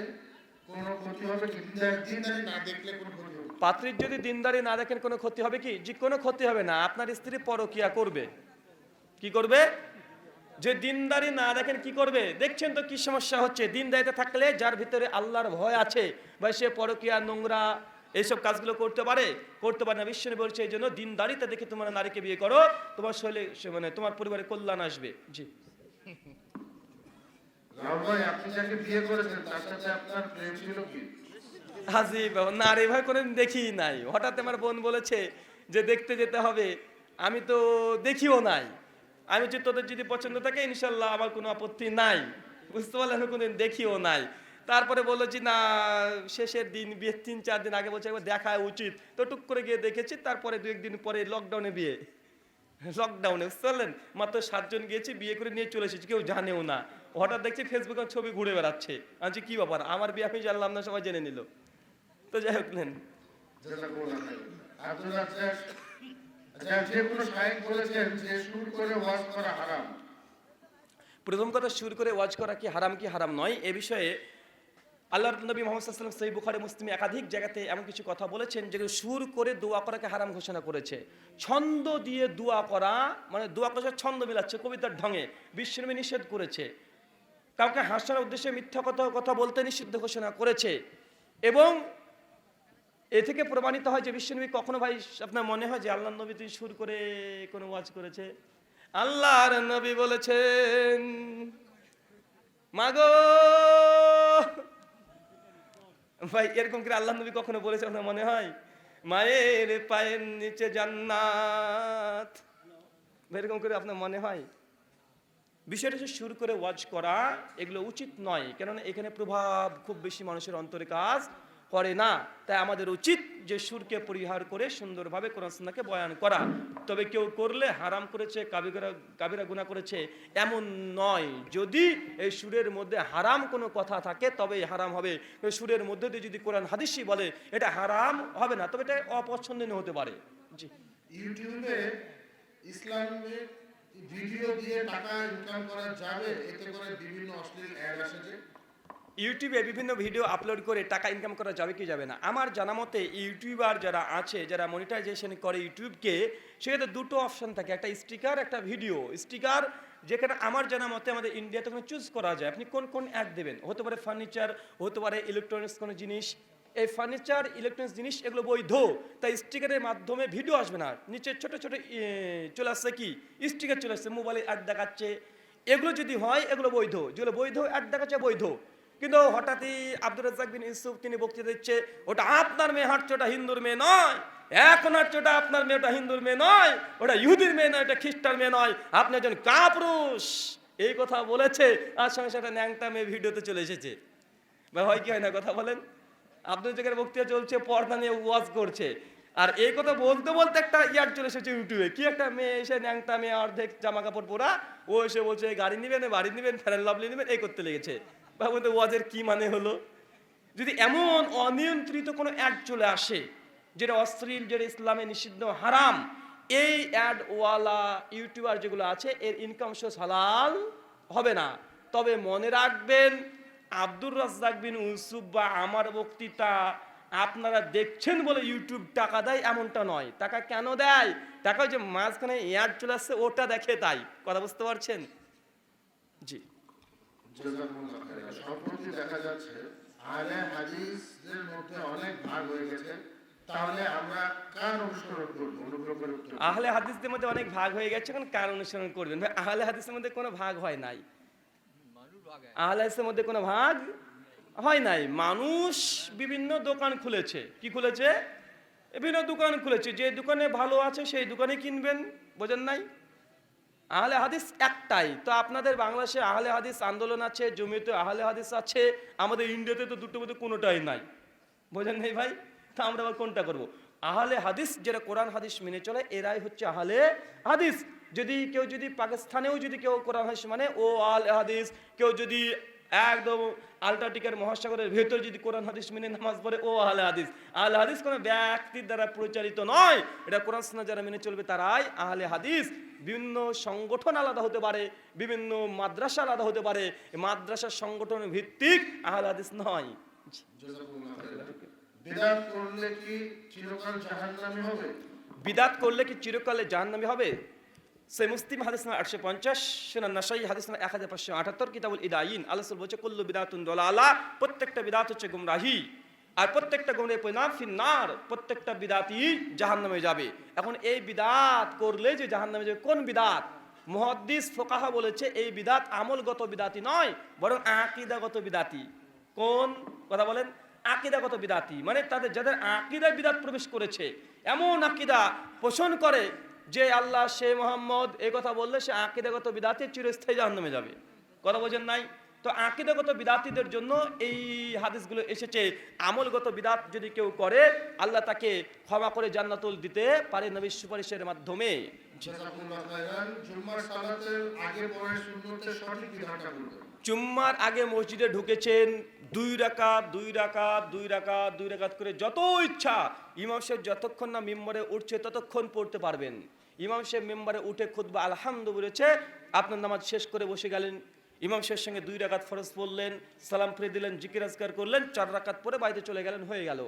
কোনো ক্ষতি হবে কি? দিনদারি না দেখলে কোনো ক্ষতি হবে? পাত্রীর যদি দিনদারি না দেখেন কোনো ক্ষতি হবে কি? যে কোনো ক্ষতি হবে না। আপনার স্ত্রী পরকিয়া করবে, কি করবে? যে দিনদারি না দেখেন কি করবে? দেখছেন তো কি সমস্যা হচ্ছে। দিনদারিতে থাকলে যার ভিতরে আল্লাহর ভয় আছে, বা সে পরকিয়া, নোংরা এইসব কাজগুলো করতে পারে না। বিশ্বনবী বলছে এই জন্য দিনদারিতে দেখে তোমার নারীকে বিয়ে করো, তোমার শৈলে মানে তোমার পরিবারে কল্যাণ আসবে। জি, রাহুল ভাই, আপনি যাকে বিয়ে করেছেন তার সাথে আপনার প্রেম ছিল কি? হাজি বাবা, না রে ভাই, কোনোদিন দেখি নাই। হঠাৎ আমার বোন বলেছে যে দেখতে যেতে হবে, আমি তো দেখিও নাই। আমি বলছি তোদের যদি পছন্দ থাকে ইনশাল্লাহ আমার কোনো আপত্তি নাই, বুঝতে পারলে, আমি কোনোদিন দেখিও নাই। তারপরে বললো যে না, শেষের দিন, বিয়ের 3-4 দিন আগে বলছে একবার দেখা উচিত, তো টুক করে গিয়ে দেখেছি। তারপরে 2-1 দিন পরে লকডাউনে বিয়ে, লকডাউনে, বুঝতে পারলেন, মাত্র 7 জন গিয়েছি, বিয়ে করে নিয়ে চলে এসেছি, কেউ জানেও না। হঠাৎ দেখছি ফেসবুকে ছবি ঘুরে বেড়াচ্ছে। আমি বলছি কি ব্যাপার, আমার বিয়ে আমি জানলাম না, সবাই জেনে নিল। তো যাই হোক, নেন। জাযাকুমুল্লাহ খাইরান। আব্দুল রাজ্জাক, আচ্ছা, যে কোনো শায়েখ বলেছেন যে সুর করে ওয়াজ করা হারাম। প্রথম কথা, সুর করে ওয়াজ করা কি হারাম নয়, এ বিষয়ে আল্লাহর নবী মুহাম্মদ সাল্লাল্লাহু আলাইহি ওয়াসাল্লাম সহিহ বুখারী, মুসলিমে একাধিক জায়গাতে এমন কিছু কথা বলেছেন যেগুলো সুর করে দোয়া করাকে হারাম ঘোষণা করেছে। ছন্দ দিয়ে দোয়া করা, মানে দোয়া করার সাথে ছন্দ মিলাচ্ছে কবিতার ঢঙে, বিশ্বনবী নিষেধ করেছে। কাউকে হাসানোর উদ্দেশ্যে মিথ্যা কথা বলতে নিষিদ্ধ ঘোষণা করেছে। এবং এ থেকে প্রমাণিত হয় যে বিশ্বনবী কখনো ভাই আপনার মনে হয় যে আল্লাহ নবী তুই সুর করে কোনো ওয়াজ করেছে? আল্লাহর নবী বলেছেন, মাগো ভাই, এরকম করে আল্লাহ নবী কখনো বলেছে আপনার মনে হয়? মায়ের পায়ের নিচে জান্নাত, এরকম করে আপনার মনে হয়? বিষয়টা হচ্ছে সুর করে ওয়াজ করা এগুলো উচিত নয়, কেননা এখানে প্রভাব খুব বেশি মানুষের অন্তরে কাজ করে না। তাই আমাদের উচিত যে সুরকে পরিহার করে সুন্দরভাবে কোরআন সুন্নাহকে বয়ান করা। তবে কেউ করলে হারাম করেছে, কাবিরা গুনাহ করেছে এমন নয়। যদি এই সুরের মধ্যে হারাম কোনো কথা থাকে তবে হারাম হবে। সুরের মধ্যে দিয়ে যদি কোরআন হাদিসই বলে এটা হারাম হবে না, তবে এটা অপছন্দনীয় হতে পারে। জি। ইউটিউবে ইসলামের ভিডিও দিয়ে টাকা ইনকাম করা যাবে? এতে করে বিভিন্ন অশ্লীল অ্যাড আসে যে। ইউটিউবে বিভিন্ন ভিডিও আপলোড করে টাকা ইনকাম করা যাবে কি যাবে না? আমার জানা মতে ইউটিউবার যারা আছে, যারা মনিটাইজেশন করে ইউটিউবকে, সেক্ষেত্রে দুটো অপশন থাকে, একটা স্টিকার, একটা ভিডিও। স্টিকার যেখানে আমার জানা মতে আমাদের ইন্ডিয়াতে ওখানে চুজ করা যায় আপনি কোন কোন অ্যাড দেবেন। হতে পারে ফার্নিচার, হতে পারে ইলেকট্রনিক্স কোনো জিনিস। এই ফার্নিচার, ইলেকট্রনিক্স জিনিস এগুলো বৈধ, তাই স্টিকারের মাধ্যমে ভিডিও আসবে না। নিচে ছোট ছোট চলে আসছে কি স্টিকার চলে আসছে, মোবাইলে অ্যাড দেখাচ্ছে। এগুলো যদি হয় এগুলো বৈধ, যেগুলো বৈধ অ্যাড দেখাচ্ছে বৈধ। কিন্তু হঠাৎই আব্দুর রাজ্জাক বিন ইউসুফ তিনি বক্তৃতা দিচ্ছে, ওটা আপনার মেয়ে হাঁটছে, ওটা হিন্দুর মেয়ে নয়। এখন হাঁটছে, ওটা আপনার মেয়ে, ওটা হিন্দুর মেয়ে নয়। ওটা ইহুদির মেয়ে নয়, ওটা খ্রিস্টান মেয়ে নয়। আপনি একজন কাপুরুষ, এই কথা বলেছে। আর সঙ্গে সঙ্গে ন্যাংটা মেয়ে ভিডিওতে চলে এসেছে। বা হয় কি হয় না কথা বলেন? আব্দুল রাজ্জাকের বক্তৃতা চলছে, পর্দা নিয়ে ওয়াজ করছে, আর এই কথা বলতে বলতে একটা ইয়ার চলে এসেছে ইউটিউবে। কি একটা মেয়ে এসে, ন্যাংটা মেয়ে, অর্ধেক জামা কাপড় পরা, ও এসে বলছে গাড়ি নিবেন, বাড়ি নিবেন, ফেয়ার অ্যান্ড লাভলি নিবেন, এই করতে লেগেছে। ভাবুন তো ওয়াজের কি মানে হলো? যদি এমন অনিয়ন্ত্রিত কোনো অ্যাড চলে আসে যেটা অশ্লীল, যেটা ইসলামে নিষিদ্ধ, হারাম, এই অ্যাডওয়ালা ইউটিউবার যেগুলো আছে এর ইনকাম সোর্স হালাল হবে না। তবে মনে রাখবেন, আব্দুর রাজ্জাক বিন ইউসুফ বা আমার বক্তৃতা আপনারা দেখছেন বলে ইউটিউব টাকা দেয় এমনটা নয়। টাকা কেন দেয়? টাকা যে মাঝখানে অ্যাড চলে আসছে ওটা দেখে, তাই। কথা বুঝতে পারছেন? জি। জাযাকুমুল্লাহ খাইরান। সম্প্রতি দেখা যাচ্ছে আহলে হাদিসদের মধ্যে অনেক ভাগ হয়ে গেছে, তাহলে আমরা কার অনুসরণ করব? অনুগ্রহ করে উত্তর দিন। আহলে হাদিসদের মধ্যে অনেক ভাগ হয়ে গেছে, এখন কার অনুসরণ করবেন? ভাই, আহলে হাদিসের মধ্যে কোনো ভাগ হয় নাই। আহলে হাদিসের মধ্যে কোনো ভাগ হয় নাই। মানুষ বিভিন্ন দোকান খুলেছে। কি খুলেছে? বিভিন্ন দোকান খুলেছে। যে দোকানে ভালো আছে সেই দোকানে কিনবেন, বোঝেন নাই? আহলে হাদিস একটাই তো। আপনাদের বাংলাদেশে আহলে হাদিস আন্দোলন আছে, জমিয়তে আহলে হাদিস আছে, আমাদের ইন্ডিয়াতে তো দুটোর মধ্যে কোনোটাই নাই, বোঝেন নাই ভাই? তা আমরা আবার কোনটা করব? আহলে হাদিস যারা কোরআন হাদিস মেনে চলে এরাই হচ্ছে আহলে হাদিস। যদি কেউ যদি পাকিস্তানেও যদি কেউ কোরআন হাদিস মানে ও আহলে হাদিস, কেউ যদি একদম আল্টার্কটিকার মহাসাগরের ভেতর যদি কোরআন হাদিস মেনে নামাজ পড়ে ও আহলে হাদিস। আহলে হাদিস কোনো ব্যক্তির দ্বারা পরিচালিত নয়, এটা কোরআন সুন্নাহ যারা মেনে চলবে তারাই আহলে হাদিস। বিভিন্ন সংগঠন আলাদা হতে পারে, বিভিন্ন মাদ্রাসা আলাদা হতে পারে, মাদ্রাসার সংগঠন ভিত্তিক আহলে হাদিস নয়। জাযাকুমুল্লাহ খাইরান। বিদআত করলে কি চিরকাল জাহান্নামী হবে? বিদাত করলে কি চিরকালে জাহান্নামী হবে? সে মুসলিম হাদিস নাম্বার 850, সুনান নাসাই হাদিস নাম্বার 1578, কিতাবুল ইদায়িন। আল্লাহ রাসূল বলেছে কুল্লু বিদাতুন দালালা, প্রত্যেকটা বিদাত হচ্ছে গুমরাহি, আর প্রত্যেকটা গুমরাহি পরিণাম ফিন্নার, প্রত্যেকটা বিদাতই জাহান্নামে যাবে। এখন এই বিদাত করলে যে জাহান্নামে যাবে, কোন বিদাত? মুহাদ্দিস ফুকাহা বলেছে এই বিদাত আমলগত বিদাতি নয়, বরং আকীদাগত বিদাতি। কোন কথা বলেন? আকীদাগত বিদাতি মানে তাদের যাদের আকীদায় বিদাত প্রবেশ করেছে, এমন আকীদা পোষণ করে যে আল্লাহ, সে মোহাম্মদ, এই কথা বললে সে আকীদাগত বিদাতি চিরস্থায়ী জাহান্নামে যাবে। কথা বোঝেন নাই? তো আকীদাগত বিদাতিদের জন্য এই হাদিসগুলো এসেছে। আমলগত বিদাত যদি কেউ করে আল্লাহ তাকে ক্ষমা করে জান্নাতুল দিতে পারে নবীর সুপারিশের মাধ্যমে। জাযাকুমুল্লাহ খাইরান। জুম্মার সালাতের আগে পরে সুন্নতের সঠিক বিধানটা বলুন। জুম্মার আগে মসজিদে ঢুকেছেন, 2 রাকাত 2 রাকাত 2 রাকাত 2 রাকাত করে যত ইচ্ছা ইমাম সাহেব যতক্ষণ না মিম্বরে উঠছে ততক্ষণ পড়তে পারবেন। ইমাম সাহেব মিম্বরে উঠে খুতবা আলহামদুলিল্লাহ বলেছে, আপনার নামাজ শেষ করে বসে গেলেন, ইমাম সাহেবের সঙ্গে 2 রাকাত ফরজ পড়লেন, সালাম ফিরে দিলেন, জিকির আজকার করলেন, 4 রাকাত পরে বাড়িতে চলে গেলেন, হয়ে গেল।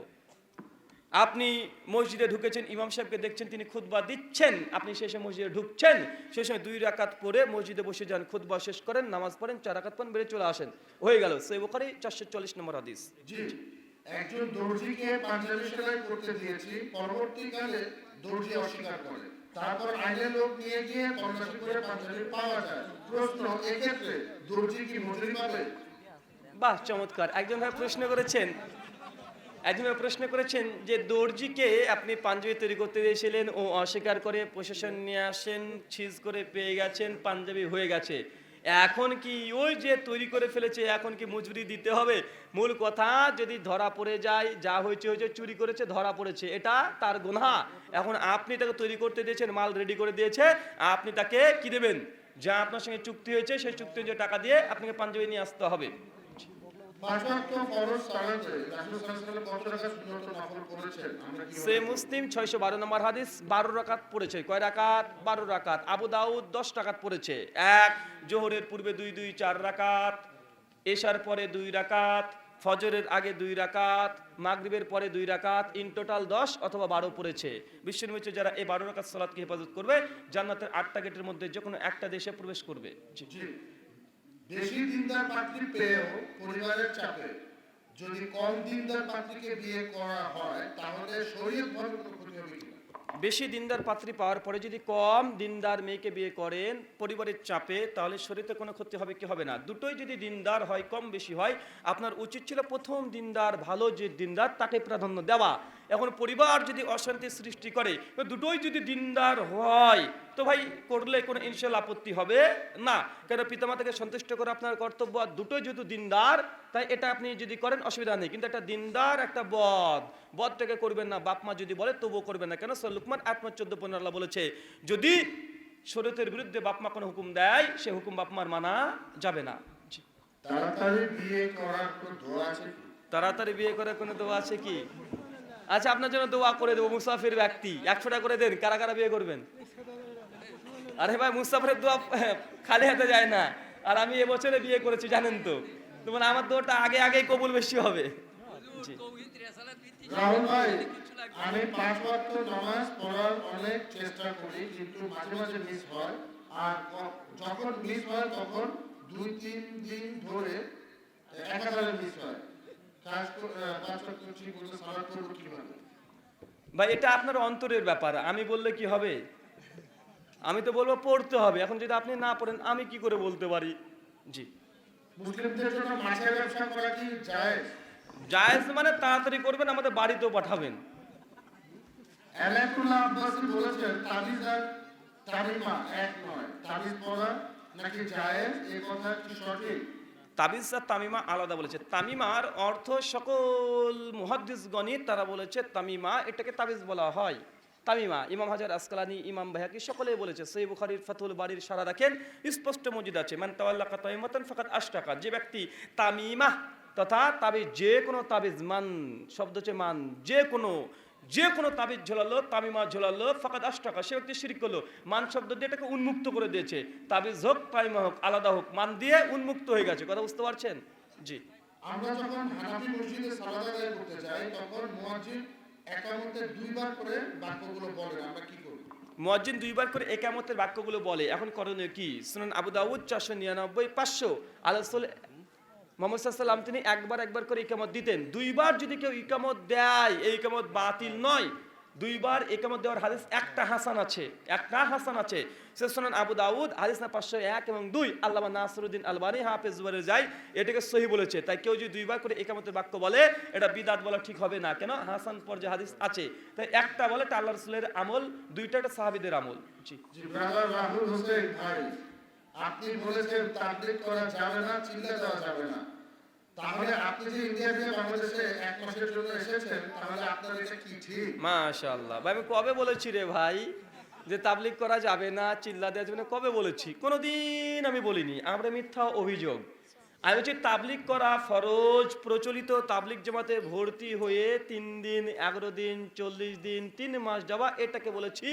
আপনি মসজিদে ঢুকেছেন, ইমাম সাহেবকে দেখছেন তিনি খুতবা দিচ্ছেন, আপনি শেষে মসজিদে ঢুকছেন, সেই সময় 2 রাকাত পরে মসজিদে বসে যান, খুতবা শেষ করেন, নামাজ পড়েন, 4 রাকাত পড়েন, বেরিয়ে চলে আসেন, হয়ে গেল। সহিহ বুখারী 440 নম্বর হাদিস। জি। একজন দর্জিকে পাঞ্জাবি সেলাই করতে দিয়েছি, পরবর্তীকালে দর্জি অস্বীকার করে, তারপর আইনের লোক নিয়ে গিয়ে তল্লাশি করে পাঞ্জাবি পাওয়া যায়। প্রশ্ন, এক্ষেত্রে দর্জি কি মজুরি পাবে? বাহ, চমৎকার। একজন ভাই প্রশ্ন করেছেন যে দর্জিকে আপনি পাঞ্জাবি তৈরি করতে দিয়েছিলেন, ও অস্বীকার করে প্রশাসন নিয়ে আসেন, ছিজ করে পেয়ে গেছেন, পাঞ্জাবি হয়ে গেছে, এখন কি ওই যে তৈরি করে ফেলেছে এখন কি মজুরি দিতে হবে? মূল কথা, যদি ধরা পড়ে যায়, যা হয়েছে হয়েছে, চুরি করেছে ধরা পড়েছে, এটা তার গুনাহ। এখন আপনি তাকে তৈরি করতে দিয়েছেন, মাল রেডি করে দিয়েছে, আপনি তাকে কি দেবেন? যা আপনার সঙ্গে চুক্তি হয়েছে সেই চুক্তি অনুযায়ী টাকা দিয়ে আপনাকে পাঞ্জাবি নিয়ে আসতে হবে। পাঁচ ওয়াক্ত ফরজ সালাতে রাসূল সাল্লাল্লাহু আলাইহি ওয়াসাল্লাম কত রাকাত সুন্নত নফল করেছেন? আমরা কি সে মুসলিম 612 নম্বর হাদিস, 12 রাকাত পড়েছে। কয় রাকাত? 12 রাকাত। আবু দাউদ 10 রাকাত পড়েছে। এক, জোহরের পূর্বে 2 2 4 রাকাত, এশার পরে 2 রাকাত, ফজরের আগে 2 রাকাত, মাগরিবের পরে 2 রাকাত, ইন টোটাল 10 অথবা 12 পড়েছে। বিশ্বনবী যারা এই 12 রাকাত সালাতকে হেফাজত করবে, জান্নাতের 8টা গেটের মধ্যে যে কোনো একটা দেশে প্রবেশ করবে। জি। বেশি দিনদার পাত্রী পেয়েও পরিবারের চাপে যদি কম দিনদার পাত্রীকে বিয়ে করা হয়, তাহলে শরীয়তভাবে কোনো ক্ষতি হবে কিনা? বেশি দিনদার পাত্রী পাওয়ার পরে যদি কম দিনদার মেয়েকে বিয়ে করেন পরিবারের চাপে, তাহলে শরীরে কোনো ক্ষতি হবে কি হবে না? দুটোই যদি দিনদার হয়, কম বেশি হয়, আপনার উচিত ছিল প্রথম দিনদার, ভালো যে দিনদার তাকে প্রাধান্য দেওয়া। এখন পরিবার যদি অশান্তি সৃষ্টি করে, দুটোই যদি দিনদার হয়, তো ভাই করলে কোনো ইনশাল্লাহ আপত্তি হবে না, কেন পিতামাতাকে সন্তুষ্ট করে আপনার কর্তব্য। আর দুটোই যেহেতু দিনদার, তাই এটা আপনি যদি করেন অসুবিধা নেই। কিন্তু একটা দিনদার একটা বদটাকে করবেন না। বাপ মা যদি বলে তবুও করবেন না। কেন? সূরা লুকমান 8:14 আল্লাহ বলেছে, যদি শরীয়তের বিরুদ্ধে বাপ মা কোনো হুকুম দেয়, সে হুকুম বাপ মার মানা যাবে না। তাড়াতাড়ি বিয়ে করার কোনো দোয়া আছে কি? তাড়াতাড়ি বিয়ে করার কোনো দোয়া আছে কি? আচ্ছা, আপনার জন্য দোয়া করে দেবো। মুসাফির ব্যক্তি 100 টাকা করে দেন। কারা কারা বিয়ে করবেন? আরে ভাই, মুসাফিরের দোয়া খালি হাতে যায় না। আর আমি এবছরে বিয়ে করেছি, জানেন তো। মানে আমার দোয়াটা আগেই কবুল বেশি হবে। জি। রাহুল ভাই, আমি 5 ওয়াক্ত নামাজ পড়ার অনেক চেষ্টা করি, কিন্তু মাঝে মাঝে মিস হয়। আর যখন মিস হয় তখন 2-3 দিন ধরে একাধারে মিস হয়। 5 ওয়াক্ত ঠিক মতো সালাত করব কিভাবে? ভাই, এটা আপনার অন্তরের ব্যাপার। আমি বললে কি হবে? আমি তো বলবো পড়তে হবে। এখন যদি আপনি না পড়েন, আমি কি করে বলতে পারি? জি। মুসলিমদের জন্য মাছের ব্যবসা করা কি জায়েজ? জায়েজ মানে তাড়াতাড়ি করবেন, আমাদের বাড়িতেও পাঠাবেন। আলাইকুল্লাহ আব্বাসী বলেছেন, তাবিজ আর তামিমা এক নয়। তাবিজ পড়া নাকি জায়েজ, এই কথা কি সঠিক? তাবিজ আর তামিমা আলাদা বলেছে। তামিমার অর্থ সকল মুহাদ্দিসগণই তারা বলেছে তামিমা এটাকে তাবিজ বলা হয়। তামিমা ইমাম হাজার আসকালানি, ইমাম বাইহাকি সকলেই বলেছে। সহিহ বুখারীর ফাতুল বারীর সারা রাখেন, স্পষ্ট মজুদ আছে, মান তাওয়াল্লাকা তামিমাতান ফাকাদ আশরাকা। যে ব্যক্তি তামিমা তথা তাবিজ, যে কোনো তাবিজ, মান শব্দ হচ্ছে মান, যে কোনো তাবিজ ঝোলালো, তামিমা ঝোলালো, ফাকাদ আশরাকা, সে ব্যক্তি শিরক করলো। মান শব্দ দিয়ে এটাকে উন্মুক্ত করে দিয়েছে। তাবিজ হোক, তামিমা হোক, আলাদা হোক, মান দিয়ে উন্মুক্ত হয়ে গেছে। কথা বুঝতে পারছেন? জি। আমরা যখন হানাফি মসজিদে সালাত আদায় করতে যাই, তখন মুয়াজ্জিন একামতে 2 বার করে বাক্যগুলো বলেন, আমরা কি করব? মুয়াজ্জিন 2 বার করে একামতের বাক্যগুলো বলে। এখন করণীয় কি? সুনান আবু দাউদ 499, 500 আল-রাসূল মুহাম্মদ সাল্লাল্লাহু আলাইহি ওয়াসাল্লাম তিনি একবার করে ইকামত দিতেন। 2 বার যদি কেউ ইকামত দেয়, এই ইকামত বাতিল নয়। 2 বার ইকামত দেওয়ার হাদিস একটা হাসান আছে। সুনান আবু দাউদ হাদিস না 501 এবং 2। আল্লামা নাসিরউদ্দিন আলবানী হাফেজ বলে যায় এটাকে সহিহ বলেছে। তাই কেউ যদি 2 বার করে ইকামতের বাক্য বলে, এটা বিদআত বলা ঠিক হবে না। কেন? হাসান পর্যায়ে হাদিস আছে। তাই একটা বলে এটা আল্লাহর রাসূলের আমল, দুইটা এটা সাহাবীদের আমল। জি। জি, ব্রাদার রাহুল হোসেন ভাই, আপনি বলেছেন তাবলীগ করা যাবে না, চিল্লা দেওয়া যাবে না। তাহলে আপনি যে ইন্ডিয়া থেকে বাংলাদেশে 1 মাসের জন্য এসেছেন, তাহলে আপনার এটা কি ঠিক? মাশাআল্লাহ ভাই, আমি কবে বলেছি রে ভাই যে তাবলীগ করা যাবে না, চিল্লা দেওয়া যাবে না? কবে বলেছি? কোনোদিন আমি বলিনি। আমরা মিথ্যা অভিযোগ। আমি বলছি তাবলীগ করা ফরজ। প্রচলিত তাবলীগ জামাতে ভর্তি হয়ে 3 দিন, 11 দিন, 40 দিন, 3 মাস যাওয়া, এটাকে বলেছি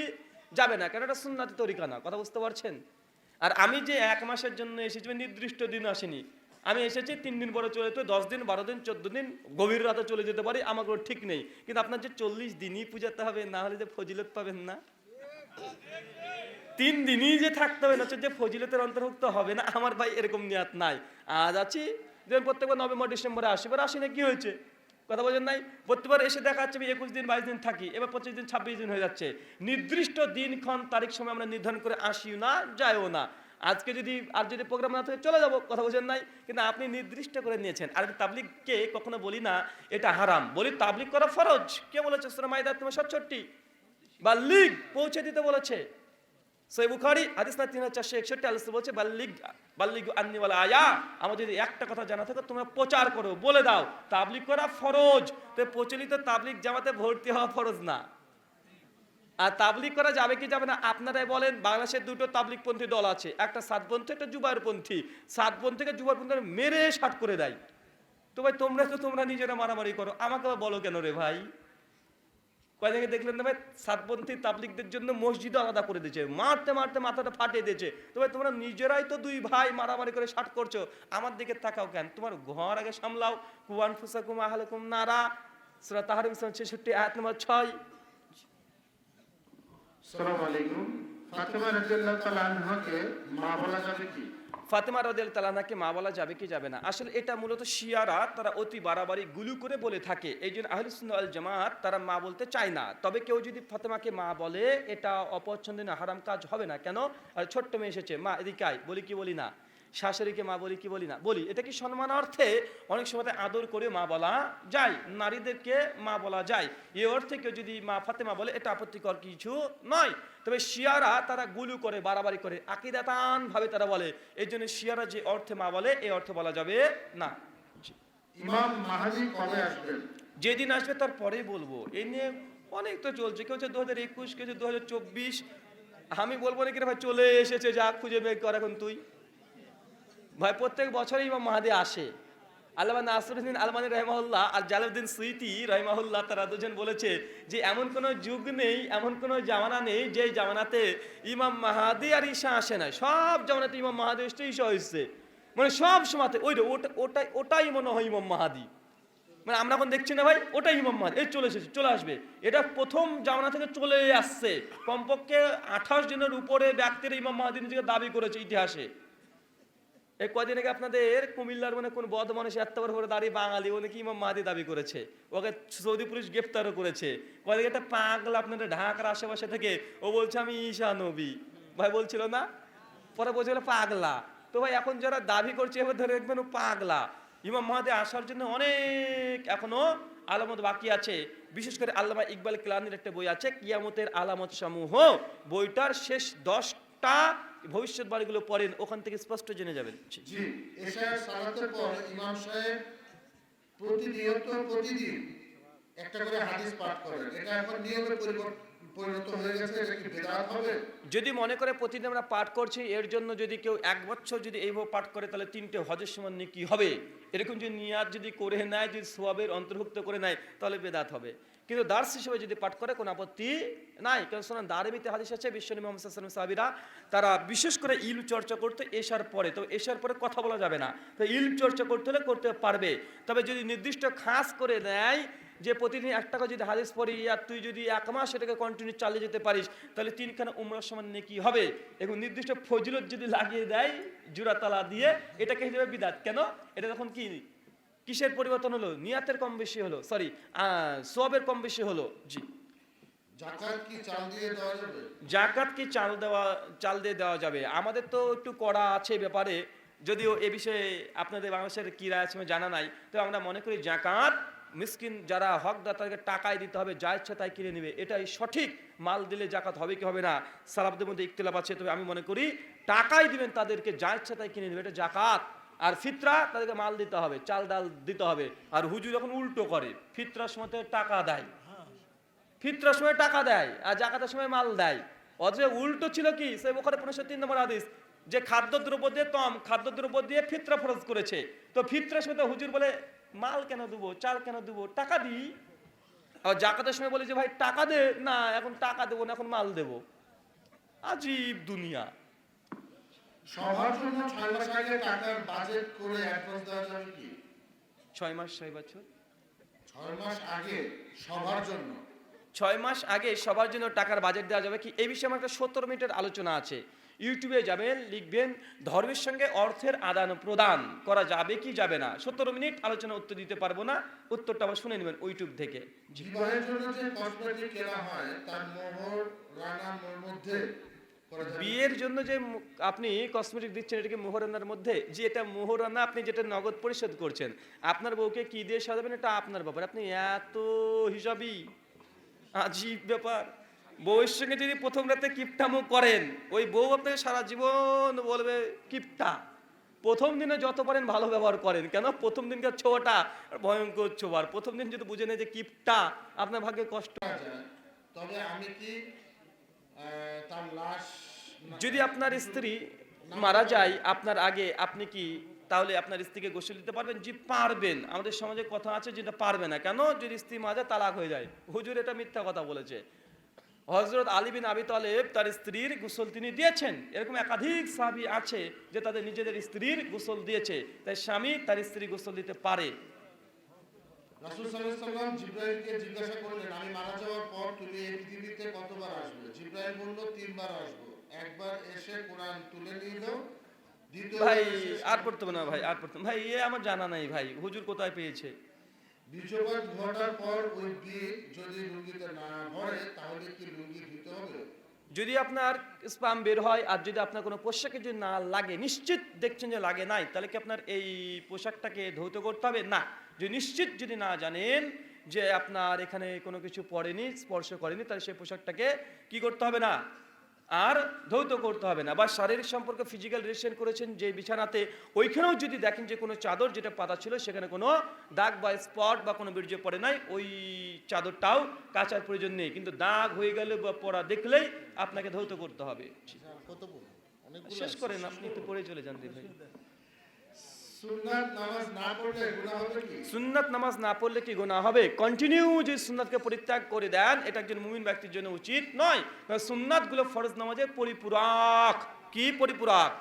যাবে না। কেন? এটা সুন্নাতি তরিকা না। কথা বুঝতে পারছেন? আর আমি যে 1 মাসের জন্য এসেছি, নির্দিষ্ট দিন আসেনি। আমি এসেছি 3 দিন পরে চলে যেতে, 10 দিন, 12 দিন, 14 দিন, গভীর রাতে চলে যেতে পারি, আমার কোনো ঠিক নেই। কিন্তু আপনার যে 40 দিনই পূজাতে হবে, না হলে যে ফজিলত পাবেন না। 3 দিনই যে থাকতে হবে, না যে ফজিলতের অন্তর্ভুক্ত হবে না, আমার ভাই এরকম নিয়াত নাই। আজ আছি, যেমন প্রত্যেকবার নভেম্বর ডিসেম্বরে আসি, এবার আসি না, কি হয়েছে? কথা বোঝেন নাই? প্রতিবার এসে দেখা যাচ্ছে আমি 21 দিন 22 দিন থাকি, এবার 25 দিন 26 দিন হয়ে যাচ্ছে। নির্দিষ্ট দিনক্ষণ তারিখ সময় আমরা নির্ধারণ করে আসিও না, যাইও না। আজকে যদি প্রোগ্রাম না থাকে চলে যাবো, কথা বোঝেন নাই? কিন্তু আপনি নির্দিষ্ট করে নিয়েছেন। আর আমি তাবলিগকে কখনো বলি না এটা হারাম, বলি তাবলিগ করা ফরজ। কে বলেছে? সূরা মাইদা 67 বাল্লিগ, পৌঁছে দিতে বলেছে। সহিহ বুখারী হাদিস না 3461 আল্লাহ বলছে বাল্লিগু আন্নি ওয়ালা আয়া, আমার যদি একটা কথা জানা থাকে তোমরা প্রচার করো, বলে দাও। তাবলিগ করা ফরজ, তো প্রচলিত তাবলিগ জামাতে ভর্তি হওয়া ফরজ না। আর তাবলিগ করা যাবে কি যাবে না আপনারাই বলেন। বাংলাদেশের দুটো তাবলিগপন্থী দল আছে, একটা সাতপন্থী একটা জুবাইরপন্থী। সাতপন্থীকে জুবাইরপন্থী মেরে শাট করে দেয়। তো ভাই তোমরা নিজেরা মারামারি করো, আমাকে বলো কেন রে ভাই? কয়েকদিন দেখলেন না ভাই, সাতপন্থী তাবলিগদের জন্য মসজিদ আলাদা করে দিয়েছে, মারতে মারতে মাথাটা ফাটিয়ে দিয়েছে। তো ভাই তোমরা নিজেরাই তো দুই ভাই মারামারি করে শাট করছো, আমার দিকে তাকাও কেন? তোমার ঘর আগে সামলাও। কুয়ান ফুসাকুম আহলাকুম নারা, সূরা তাহরিম 66 আয়াত নম্বর 6। আসসালামু আলাইকুম। ফাতেমা রাদিয়াল্লাহু তাআলা আনহাকে মা বলা যাবে কি? ফাতেমা রাদিয়াল্লাহু তাআলা আনহাকে মা বলা যাবে কি যাবে না, আসলে এটা মূলত শিয়ারা তারা অতি বাড়াবাড়ি গুলু করে বলে থাকে। এই জন্য আহলুস সুন্নাহ ওয়াল জামাত তারা মা বলতে চায় না। তবে কেউ যদি ফাতেমাকে মা বলে এটা অপছন্দনীয় হারাম কাজ হবে না। কেন? আর ছোট্ট মেয়ে এসেছে, মা এদিকে আয়, বলি কি বলি না? শাশুড়িকে মা বলি কি বলি না? বলি। এটা কি সম্মান অর্থে অনেক সময় আদর করে মা বলা যায়, নারীদেরকে মা বলা যায়। এই অর্থে কেউ যদি মা ফাতেমা বলে এটা আপত্তিকর কিছু নয়। তবে শিয়ারা তারা গুলু করে, বাড়াবাড়ি করে, আকীদাতান ভাবে তারা বলে। এই জন্য শিয়ারা যে অর্থে মা বলে এই অর্থে বলা যাবে না। ইমাম মাহদী কবে আসবেন? যেদিন আসবে তার পরেই বলবো। এই নিয়ে অনেক তো চলছে, কেউ হচ্ছে 2021, কেউ হচ্ছে 2024। আমি বলবো নাকি রে ভাই চলে এসেছে, যা খুঁজে বের কর এখন তুই। ভাই প্রত্যেক বছরই ইমাম মাহদী আসে। আল্লামা নাসিরুদ্দিন আলবানী রাহিমাহুল্লাহ আর জালালউদ্দিন সুয়ুতী রাহিমাহুল্লাহ তারা দুজন বলেছে যে এমন কোনো যুগ নেই, এমন কোনো জামানা নেই যে জামানাতে ইমাম মাহদী আর ঈসা আসে না। সব জামানাতে ইমাম মাহদী এসে ঈসা হয়েছে। মানে সব সময়তে ওটাই মনে হয় ইমাম মাহদী। মানে আমরা এখন দেখছি না ভাই, ওটাই ইমাম মাহদী, এই চলে এসেছে, চলে আসবে। এটা প্রথম জামানা থেকে চলে আসছে। কমপক্ষে 28 জনের উপরে ব্যক্তিরা ইমাম মাহদী নিজেকে দাবি করেছে ইতিহাসে। এই কদিন আগে আপনাদের কুমিল্লার মানে কোন বদ মানুষ এত বড় বড় দাঁড়িয়ে বাঙালি, ও নাকি ইমাম মাহদী দাবি করেছে, ওকে সৌদি পুলিশ গ্রেফতারও করেছে। কদিন একটা পাগলা আপনাদের ঢাকার আশেপাশে থেকে ও বলছে আমি ঈসা নবী, ভাই বলছিল না, পরে বলছিল পাগলা। তো ভাই এখন যারা দাবি করছে এবার ধরে দেখবেন ও পাগলা। ইমাম মাহদী আসার জন্য অনেক এখনো আলামত বাকি আছে। বিশেষ করে আল্লামা ইকবাল কিলানির একটা বই আছে কিয়ামতের আলামত সমূহ, বইটার শেষ 10টা ভবিষ্যৎবাণীগুলো পড়েন, ওখান থেকে স্পষ্ট জেনে যাবেন। জি, এশার সালাতের পর ইমাম সাহেব প্রতিদিন একটা করে হাদিস পাঠ করেন। এটা এখন নিয়মে পরিণত হয়ে গেছে, এটা কি বিদআত হবে? যদি মনে করে প্রতিদিন আমরা পাঠ করছি, এর জন্য যদি কেউ 1 বছর যদি এইভাবে পাঠ করে তাহলে 3টে হজের সমান নেকি হবে। এরকম যদি নিয়াত যদি করে নেয়, যদি সওয়াবের অন্তর্ভুক্ত করে নেয় তাহলে বেদাত হবে। কিন্তু দার্স হিসেবে যদি পাঠ করে কোনো আপত্তি নাই। কারণ শোনান দারমিতে হাদিস আছে বিশ্বনবী মুহাম্মদ সাল্লাল্লাহু আলাইহি ওয়াসাল্লাম সাহাবীরা তারা বিশেষ করে ইলম চর্চা করতে এশার পরে। তো এশার পরে কথা বলা যাবে না, তো ইলম চর্চা করতে হলে করতে পারবে। তবে যদি নির্দিষ্ট খাস করে দেয় যে প্রতিদিন 1 টাকা যদি হাদিস পড়ি আর তুই যদি 1 মাস সেটাকে কন্টিনিউ চালিয়ে যেতে পারিস তাহলে 3খানা উমরার সমান নেকি হবে। এবং নির্দিষ্ট ফজিলত যদি লাগিয়ে দেয় জোড়া তালা দিয়ে, এটাকে হিসেবে বিদআত। কেন? এটা তখন কি কিসের পরিবর্তন হলো? নিয়াতের কম বেশি হলো, সরি সওয়াবের কম বেশি হলো। জি। যাকাত কি চাল দিয়ে দেওয়া যাবে? জাকাত কি চাল দিয়ে দেওয়া যাবে? আমাদের তো একটু কড়া আছে ব্যাপারে, যদিও এ বিষয়ে আপনাদের বাংলাদেশের কি রায় আছে জানা নাই। তো আমরা মনে করি জাকাত মিসকিন যারা হকদার তাদেরকে টাকায় দিতে হবে, যা ইচ্ছা তাই কিনে নেবে, এটাই সঠিক। মাল দিলে জাকাত হবে কি হবে না সালাফদের মধ্যে ইখতিলাফ আছে, তবে আমি মনে করি টাকাই দিবেন তাদেরকে, যা ইচ্ছা তাই কিনে নেবে, এটা জাকাত। আর ফিতরা তাদেরকে মাল দিতে হবে, চাল ডাল দিতে হবে। আর হুজুর যখন উল্টো করে, ফিতরার সময় টাকা দেয়, ফিতরার সময় টাকা দেয় আর জাকাতের সময় মাল দেয়। অথচ উল্টো ছিল কি? সহিহ বুখারী 1503 নম্বর হাদিস যে খাদ্যদ্রব্য দিয়ে ফিতরা ফরজ করেছে। তো ফিতরার সময় হুজুর বলে মাল কেন দেবো, চাল কেন দেবো, টাকা দিই। আর জাকাতের সময় বলে যে ভাই টাকা দে, না এখন টাকা দেবো না, এখন মাল দেবো। আজীব দুনিয়া। সবার জন্য 6 মাস আগে টাকার বাজেট করে অ্যাডভান্স দেওয়া যাবে কি? 6 মাস 6 বছর 6 মাস আগে সবার জন্য 6 মাস আগে সবার জন্য টাকার বাজেট দেওয়া যাবে কি? এই বিষয়ে আমার একটা 70 মিনিটের আলোচনা আছে। ইউটিউবে যাবেন, লিখবেন ধর্মের সঙ্গে অর্থের আদান প্রদান করা যাবে কি যাবে না। 17 মিনিট আলোচনা উত্তর দিতে পারবো না, উত্তরটা আবার শুনে নেবেন ইউটিউব থেকে। বিবাহের জন্য যে কসমেটিক কেনা হয় তার মোহর রানার মধ্যে করা যাবে? বিয়ের জন্য যে আপনি কসমেটিক দিচ্ছেন এটাকে মোহরানার মধ্যে, যে এটা মোহরানা আপনি যেটা নগদ পরিশোধ করছেন, আপনার বউকে কি দিয়ে সাজাবেন এটা আপনার ব্যাপার। আপনি এত হিসাবি, আজীব ব্যাপার। বউয়ের সঙ্গে যদি প্রথম রাতে কিপটামো করেন, ওই বউ আপনাকে সারা জীবন বলবে কিপটা। প্রথম দিনে যত পারেন ভালো ব্যবহার করেন, কেন প্রথম দিনকার ছোঁয়াটা ভয়ঙ্কর ছোঁয়ার। প্রথম দিন যদি বুঝে নেয় যে কিপটা, আপনার ভাগ্যে কষ্ট। তবে আমি কি তার লাশ যদি আপনার স্ত্রী মারা যায় আপনার আগে, আপনি কি তাহলে আপনার স্ত্রীকে গোসল দিতে পারবেন? জি পারবেন। আমাদের সমাজে কথা আছে যেটা পারবে না, কেন? যদি স্ত্রী মারা যায় তালাক হয়ে যায়। হুজুর এটা মিথ্যা কথা বলেছে। হযরত আলী বিন আবি তালেব তার স্ত্রীর গোসল তিনি দিয়েছেন। এরকম একাধিক সাহাবী আছে যে তাদের নিজেদের স্ত্রীর গোসল দিয়েছে, তাই স্বামী তার স্ত্রী গোসল দিতে পারে। রাসূল সাল্লাল্লাহু আলাইহি ওয়াসাল্লাম জিবরাইলকে জিজ্ঞাসা করলেন, আমি মারা যাওয়ার পর তুমি এই পৃথিবীতে কতবার আসবে? জিবরাইল বলল, 3 বার আসবো। একবার এসে কোরআন তুলে নিল, ভাই আর পড়তে হবে না ভাই, আর পড়তে ভাই, এ আমার জানা নাই ভাই, হুজুর কোথায় পেয়েছে। বীর্যপাত ঘটার পর ওই বীজ যদি লুঙ্গিতে না ভরে তাহলে কি লুঙ্গি ধুতে হবে? যদি আপনার স্পাম বের হয় আর যদি আপনার কোনো পোশাকে যদি না লাগে, নিশ্চিত দেখছেন যে লাগে নাই, তাহলে কি আপনার এই পোশাকটাকে ধৌত করতে হবে? না। যদি নিশ্চিত যদি না জানেন যে আপনার এখানে কোনো কিছু পড়েনি, স্পর্শ করেনি, তাহলে সেই পোশাকটাকে কি করতে হবে না, আর ধৌত করতে হবে না। বা শারীরিক সম্পর্ক ফিজিক্যাল রিলেশন করেছেন যে বিছানাতে, ওইখানেও যদি দেখেন যে কোনো চাদর যেটা পাতা ছিল সেখানে কোনো দাগ বা স্পট বা কোনো বীর্য পড়ে নাই, ওই চাদরটাও কাচার প্রয়োজন নেই, কিন্তু দাগ হয়ে গেলে বা পড়া দেখলেই আপনাকে ধৌত করতে হবে। কত বড় অনেকগুলো শেষ করেন, আপনি একটু পড়ে চলে যান ভাই। সুন্নাত নামাজ না পড়লে গুনাহ হবে কি? সুন্নাত নামাজ না পড়লে কি গুনাহ হবে? কন্টিনিউ যে সুন্নাতকে পরিত্যাগ করে দেন, এটা একজন মুমিন ব্যক্তির জন্য উচিত নয়। কারণ সুন্নাতগুলো ফরজ নামাজের পরিপূরক। কি পরিপূরক?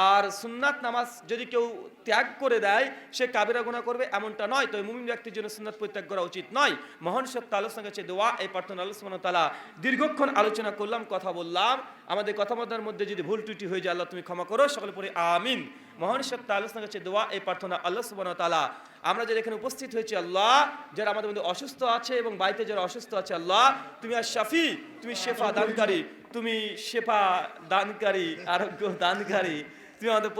আর সুন্নাত নামাজ যদি কেউ ত্যাগ করে দেয় সে কাবিরা গুনাহ করবে এমনটা নয়। তো মুমিন ব্যক্তির জন্য সুন্নাত পরিত্যাগ করা উচিত নয়। মহান সত্য আলোচনা কাছে দোয়া, এই প্রার্থনা আল্লাহ সুবহানাহু ওয়া তাআলা দীর্ঘক্ষণ আলোচনা করলাম, কথা বললাম, আমাদের কথাবার্তার মধ্যে যদি ভুল ত্রুটি হয়ে যায় আল্লাহ তুমি ক্ষমা করো, সকলে পড়ে আমিন। মহান সত্য আলোচনা কাছে দোয়া, এই প্রার্থনা আল্লাহ সুবহানাহু ওয়া তাআলা আমরা যারা এখানে উপস্থিত হয়েছি আল্লাহ, যারা আমাদের মধ্যে অসুস্থ আছে এবং বাড়িতে যারা অসুস্থ আছে আল্লাহ, তুমি আর শাফি, তুমি শেফা দানকারী, তুমি শেফা দানকারী, আরোগ্য দানকারী, তুমি আমাদের